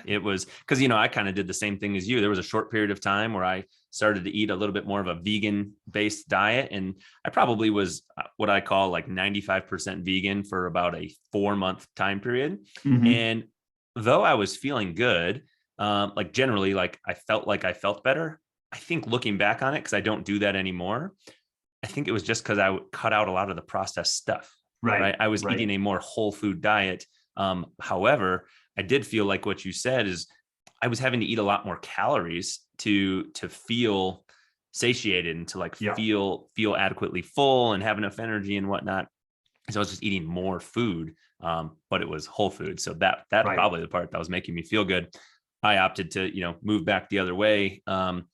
S1: it was because, I kind of did the same thing as you. There was a short period of time where I started to eat a little bit more of a vegan based diet. And I probably was what I call like 95% vegan for about a 4-month time period. And though I was feeling good, like generally, like I felt better. I think looking back on it, because I don't do that anymore, I think it was just because I would cut out a lot of the processed stuff. Right. I was eating a more whole food diet. However, I did feel like what you said is I was having to eat a lot more calories to feel satiated and to like feel adequately full and have enough energy and whatnot. So I was just eating more food, but it was whole food. So that's probably the part that was making me feel good. I opted to, move back the other way. And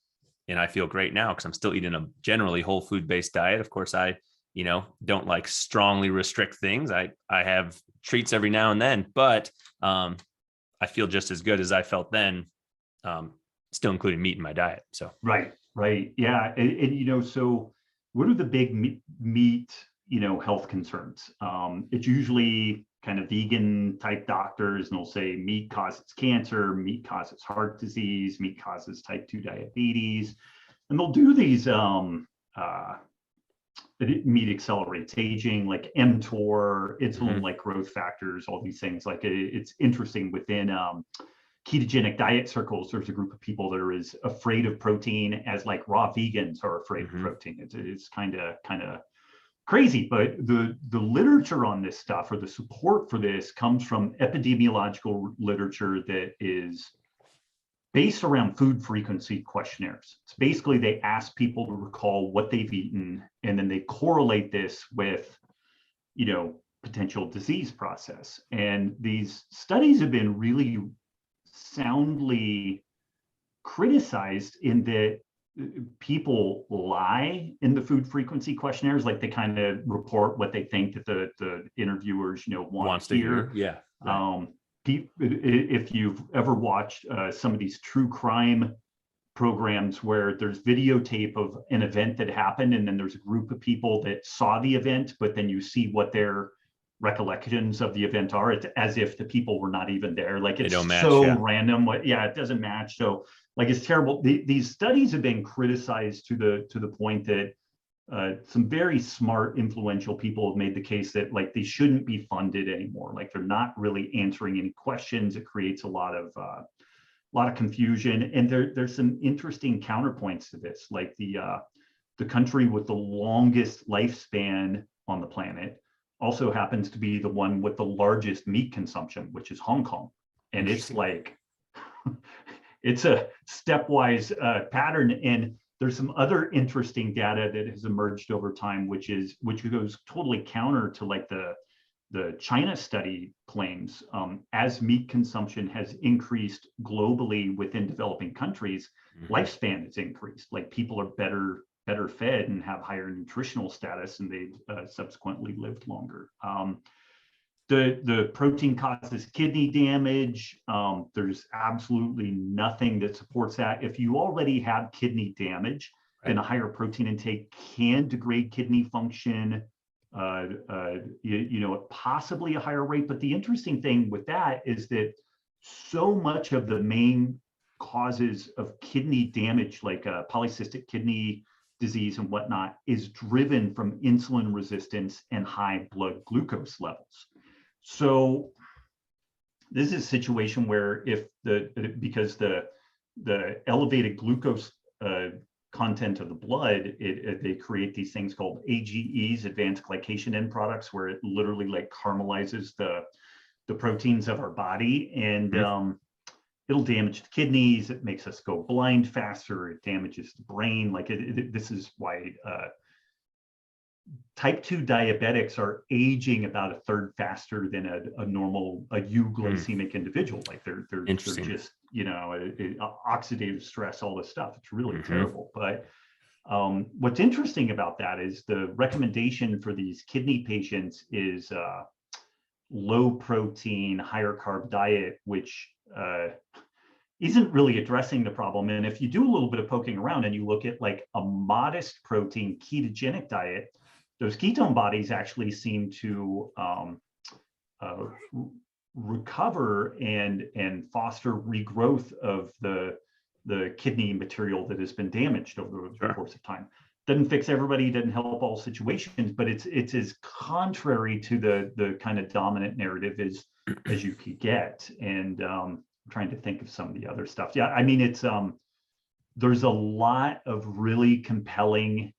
S1: I feel great now because I'm still eating a generally whole food based diet. Of course, I don't like strongly restrict things. I have treats every now and then, but I feel just as good as I felt then, still including meat in my diet. So
S2: right, yeah, and so what are the big meat health concerns. It's usually kind of vegan type doctors, and they'll say meat causes cancer, meat causes heart disease, meat causes type 2 diabetes. And they'll do these meat accelerates aging, like mTOR, insulin-like growth factors, all these things. Like it's interesting within ketogenic diet circles, there's a group of people that are as afraid of protein as like raw vegans are afraid of protein. It's kind of crazy, but the literature on this stuff, or the support for this, comes from epidemiological literature that is based around food frequency questionnaires. It's basically they ask people to recall what they've eaten, and then they correlate this with, potential disease process. And these studies have been really soundly criticized in that people lie in the food frequency questionnaires. Like they kind of report what they think that the interviewers want to hear.
S1: Yeah, right.
S2: If you've ever watched some of these true crime programs where there's videotape of an event that happened, and then there's a group of people that saw the event, but then you see what their recollections of the event are, it's as if the people were not even there. Like it's random. It doesn't match. So like it's terrible. These studies have been criticized to the point that some very smart, influential people have made the case that like they shouldn't be funded anymore. Like they're not really answering any questions. It creates a lot of confusion. And there's some interesting counterpoints to this. Like the country with the longest lifespan on the planet also happens to be the one with the largest meat consumption, which is Hong Kong. And it's like, it's a stepwise pattern. And there's some other interesting data that has emerged over time, which goes totally counter to like the China study claims. As meat consumption has increased globally within developing countries, lifespan has increased. Like people are better fed and have higher nutritional status, and they've subsequently lived longer. The protein causes kidney damage. There's absolutely nothing that supports that. If you already have kidney damage, then a higher protein intake can degrade kidney function, at possibly a higher rate. But the interesting thing with that is that so much of the main causes of kidney damage, like polycystic kidney disease and whatnot, is driven from insulin resistance and high blood glucose levels. So this is a situation where because the elevated glucose content of the blood, they create these things called AGEs, advanced glycation end products, where it literally like caramelizes the proteins of our body, and it'll damage the kidneys. It makes us go blind faster. It damages the brain. Like this is why type 2 diabetics are aging about a third faster than a normal euglycemic individual. Like they're just oxidative stress, all this stuff. It's really terrible. But what's interesting about that is the recommendation for these kidney patients is low protein, higher carb diet, which isn't really addressing the problem. And if you do a little bit of poking around and you look at like a modest protein ketogenic diet, those ketone bodies actually seem to recover and foster regrowth of the kidney material that has been damaged over the course of time. Doesn't fix everybody, doesn't help all situations, but it's as contrary to the kind of dominant narrative as you could get. And I'm trying to think of some of the other stuff. Yeah, I mean, it's there's a lot of really compelling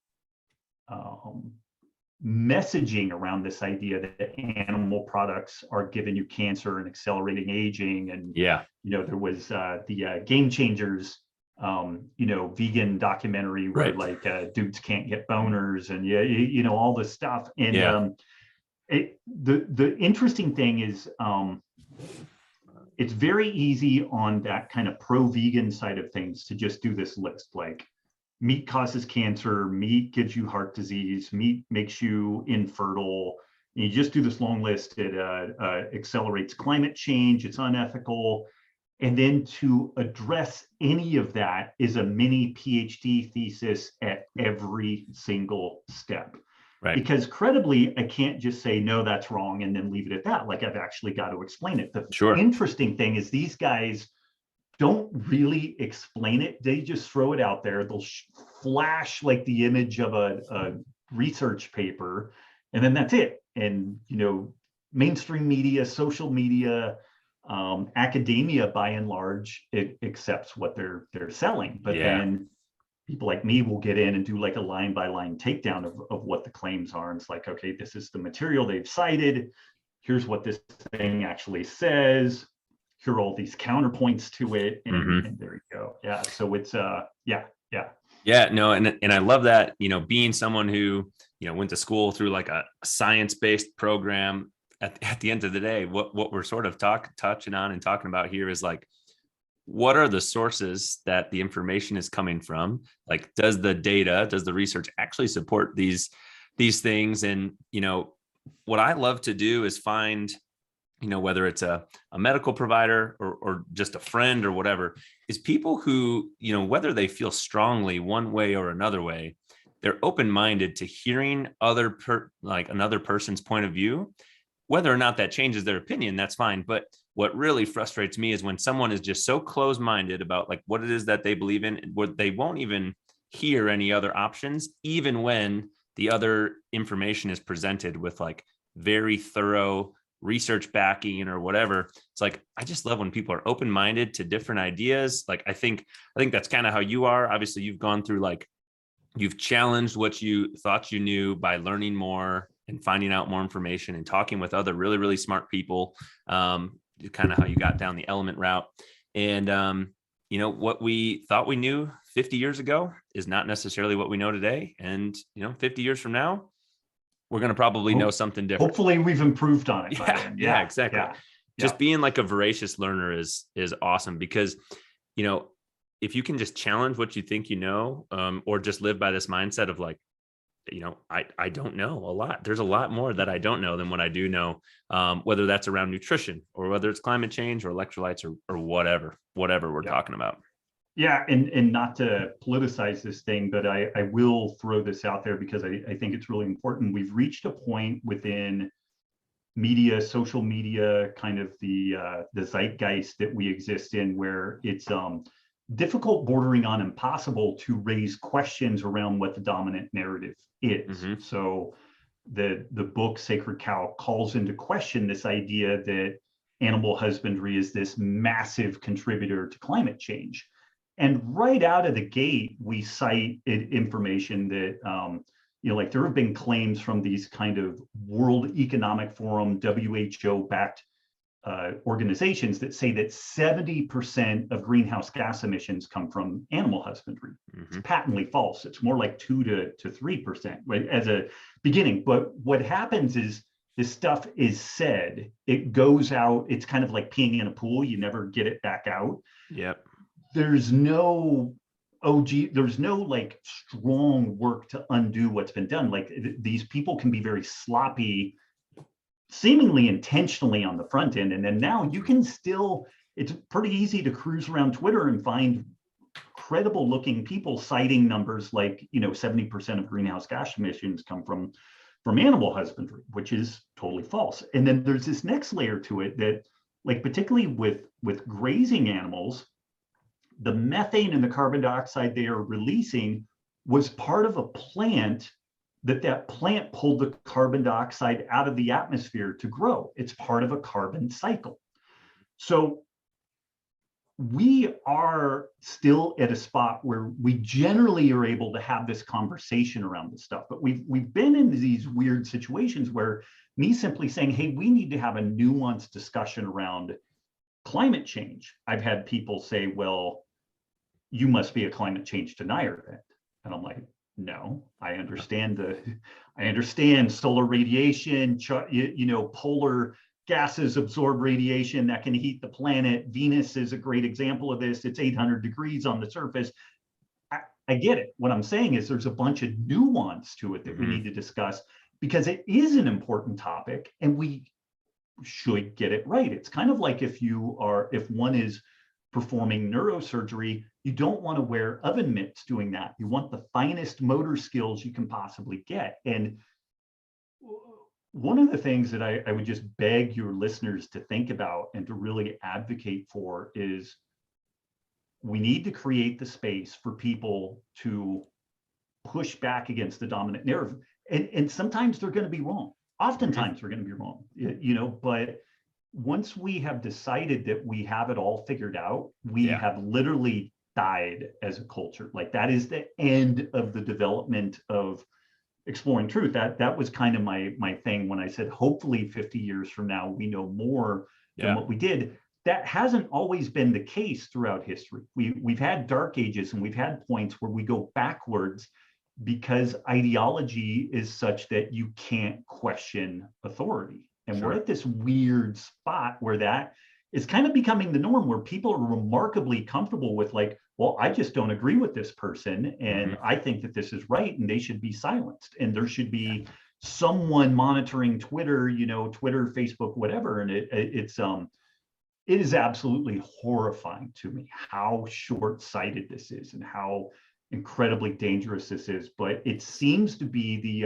S2: messaging around this idea that animal products are giving you cancer and accelerating aging. And there was the Game Changers vegan documentary where like dudes can't get boners and all this stuff. And the interesting thing is it's very easy on that kind of pro-vegan side of things to just do this list, like meat causes cancer, meat gives you heart disease, meat makes you infertile. And you just do this long list. It accelerates climate change, it's unethical. And then to address any of that is a mini PhD thesis at every single step.
S1: Right.
S2: Because credibly, I can't just say, no, that's wrong, and then leave it at that. Like, I've actually got to explain it. The
S1: Sure.
S2: interesting thing is these guys don't really explain it. They just throw it out there. They'll flash like the image of a research paper, and then that's it. And, mainstream media, social media, academia, by and large, it accepts what they're selling. But then people like me will get in and do like a line by line takedown of what the claims are. And it's like, okay, this is the material they've cited. Here's what this thing actually says. Here are all these counterpoints to it. And there you go. Yeah. So it's, yeah.
S1: No. And I love that, being someone who, went to school through like a science-based program, at the end of the day, what we're sort of touching on and talking about here is like, what are the sources that the information is coming from? Like, does the research actually support these things? And, what I love to do is find, whether it's a medical provider or just a friend or whatever, is people who, whether they feel strongly one way or another way, they're open-minded to hearing another person's point of view. Whether or not that changes their opinion, that's fine. But what really frustrates me is when someone is just so close-minded about like what it is that they believe in, where they won't even hear any other options, even when the other information is presented with like very thorough research backing or whatever. It's like, I just love when people are open-minded to different ideas. Like, I think that's kind of how you are. Obviously, you've gone through you've challenged what you thought you knew by learning more and finding out more information and talking with other really, really smart people. Kind of how you got down the element route. And, what we thought we knew 50 years ago is not necessarily what we know today. And, 50 years from now, we're going to probably know something different.
S2: Hopefully we've improved on it.
S1: Yeah, exactly. Yeah. Just being like a voracious learner is awesome because, if you can just challenge what you think, or just live by this mindset of like, I don't know a lot. There's a lot more that I don't know than what I do know, whether that's around nutrition or whether it's climate change or electrolytes or whatever we're talking about.
S2: Yeah. And not to politicize this thing, but I will throw this out there because I think it's really important. We've reached a point within media, social media, kind of the zeitgeist that we exist in, where it's difficult, bordering on impossible, to raise questions around what the dominant narrative is. So the book Sacred Cow calls into question this idea that animal husbandry is this massive contributor to climate change. And right out of the gate, we cite information that, like there have been claims from these kind of World Economic Forum, WHO-backed organizations that say that 70% of greenhouse gas emissions come from animal husbandry. It's patently false. It's more like 2 to 3%, right, as a beginning. But what happens is this stuff is said, it goes out, it's kind of like peeing in a pool, you never get it back out.
S1: Yep.
S2: There's no there's no like strong work to undo what's been done. Like these people can be very sloppy, seemingly intentionally on the front end. And then now you can still, it's pretty easy to cruise around Twitter and find credible looking people citing numbers like, 70% of greenhouse gas emissions come from animal husbandry, which is totally false. And then there's this next layer to it that, like, particularly with grazing animals, the methane and the carbon dioxide they are releasing was part of a plant that plant pulled the carbon dioxide out of the atmosphere to grow. It's part of a carbon cycle. So we are still at a spot where we generally are able to have this conversation around this stuff, but we've been in these weird situations where me simply saying, hey, we need to have a nuanced discussion around climate change. I've had people say, well, you must be a climate change denier then. And I'm like, no, I understand solar radiation, polar gases absorb radiation that can heat the planet. Venus is a great example of this. It's 800 degrees on the surface. I get it. What I'm saying is there's a bunch of nuance to it that we need to discuss because it is an important topic and we should get it right. It's kind of like if one is performing neurosurgery, you don't want to wear oven mitts doing that. You want the finest motor skills you can possibly get. And One of the things that I would just beg your listeners to think about and to really advocate for is we need to create the space for people to push back against the dominant narrative. And sometimes they're going to be wrong. Oftentimes they're going to be wrong, but once we have decided that we have it all figured out, we have literally died as a culture. Like that is the end of the development of exploring truth. That was kind of my thing when I said, hopefully 50 years from now, we know more than what we did. That hasn't always been the case throughout history. We've had dark ages and we've had points where we go backwards because ideology is such that you can't question authority. And we're at this weird spot where that is kind of becoming the norm, where people are remarkably comfortable with like, well, I just don't agree with this person and I think that this is right and they should be silenced. And there should be someone monitoring Twitter, Twitter, Facebook, whatever. And it is absolutely horrifying to me how short-sighted this is and how incredibly dangerous this is. But it seems to be the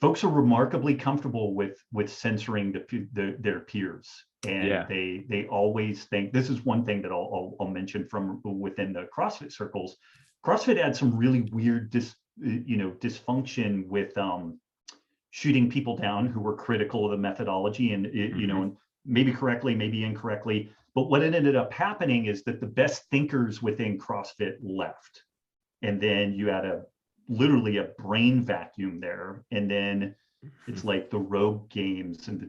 S2: folks are remarkably comfortable with censoring their peers, and they always think this is one thing that I'll mention from within the CrossFit circles. CrossFit had some really weird dysfunction with shooting people down who were critical of the methodology, and and maybe correctly, maybe incorrectly. But what ended up happening is that the best thinkers within CrossFit left, and then you had literally a brain vacuum there. And then it's like the Robb games and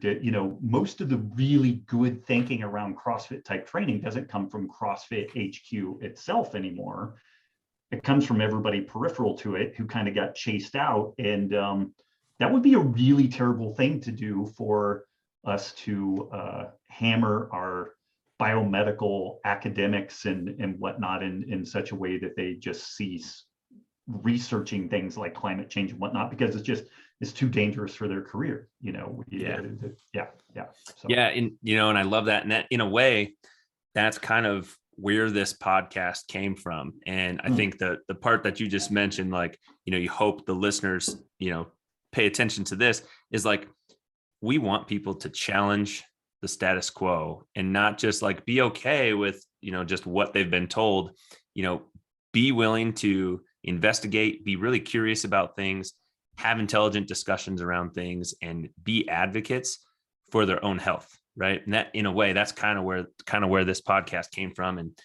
S2: most of the really good thinking around CrossFit type training doesn't come from CrossFit HQ itself anymore. It comes from everybody peripheral to it who kind of got chased out. And that would be a really terrible thing to do for us to hammer our biomedical academics and whatnot in such a way that they just cease researching things like climate change and whatnot, because it's too dangerous for their career. So.
S1: And I love that. And that in a way, that's kind of where this podcast came from. And I think the part that you just mentioned, like, you hope the listeners, pay attention to this, is like, we want people to challenge the status quo and not just like be okay with, just what they've been told, be willing to investigate, be really curious about things, have intelligent discussions around things, and be advocates for their own health. Right. And that, in a way, that's kind of where this podcast came from. And,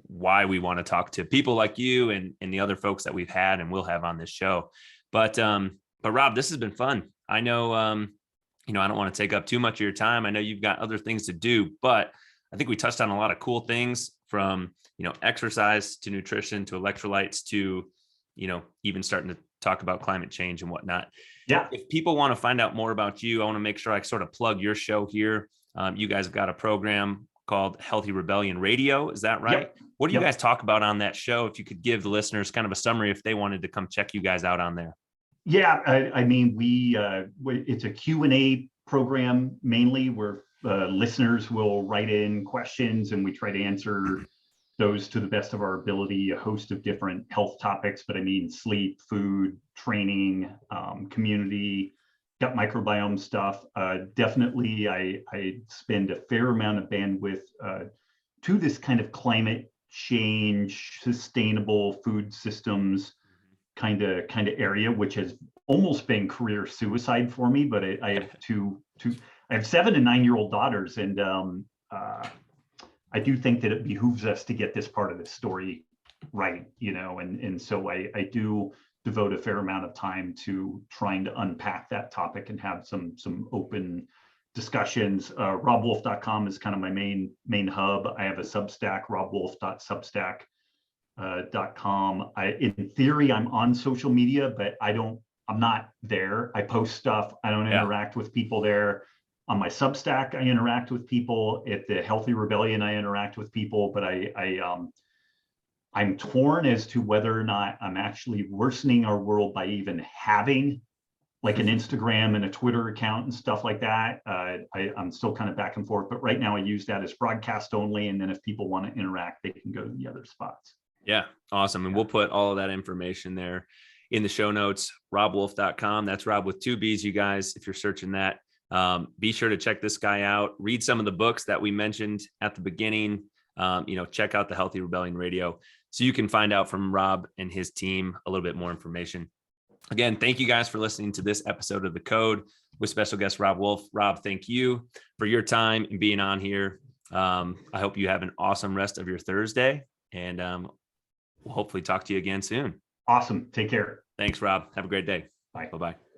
S1: why we want to talk to people like you and the other folks that we've had and will have on this show. But Robb, this has been fun. I know, I don't want to take up too much of your time. I know you've got other things to do, but I think we touched on a lot of cool things, from, exercise to nutrition to electrolytes to, even starting to talk about climate change and whatnot.
S2: Yeah.
S1: If people want to find out more about you, I want to make sure I sort of plug your show here. You guys have got a program called Healthy Rebellion Radio. Is that right? Yep. What do you guys talk about on that show? If you could give the listeners kind of a summary, if they wanted to come check you guys out on there.
S2: Yeah. I mean, it's a Q&A program mainly, where listeners will write in questions and we try to answer those to the best of our ability, a host of different health topics, but I mean sleep, food, training, community, gut microbiome stuff. Definitely, I spend a fair amount of bandwidth to this kind of climate change, sustainable food systems kind of area, which has almost been career suicide for me. But I have 7 and 9-year-old daughters, and I do think that it behooves us to get this part of the story right, and so I do devote a fair amount of time to trying to unpack that topic and have some open discussions. RobbWolf.com is kind of my main hub. I have a Substack, robbwolf.substack.com. In theory, I'm on social media, but I'm not there. I post stuff. I don't interact with people there. On my Substack, I interact with people. At the Healthy Rebellion, I interact with people, but I'm torn as to whether or not I'm actually worsening our world by even having like an Instagram and a Twitter account and stuff like that. I'm still kind of back and forth, but right now I use that as broadcast only. And then if people want to interact, they can go to the other spots.
S1: Yeah, awesome. And we'll put all of that information there in the show notes, robbwolf.com. That's Robb with 2 B's, you guys, if you're searching that. Be sure to check this guy out. Read some of the books that we mentioned at the beginning. Check out the Healthy Rebellion Radio so you can find out from Robb and his team a little bit more information. Again, thank you guys for listening to this episode of The Code with special guest Robb Wolf. Robb, thank you for your time and being on here. I hope you have an awesome rest of your Thursday, and we'll hopefully talk to you again soon.
S2: Awesome. Take care.
S1: Thanks, Robb. Have a great day.
S2: Bye.
S1: Bye-bye.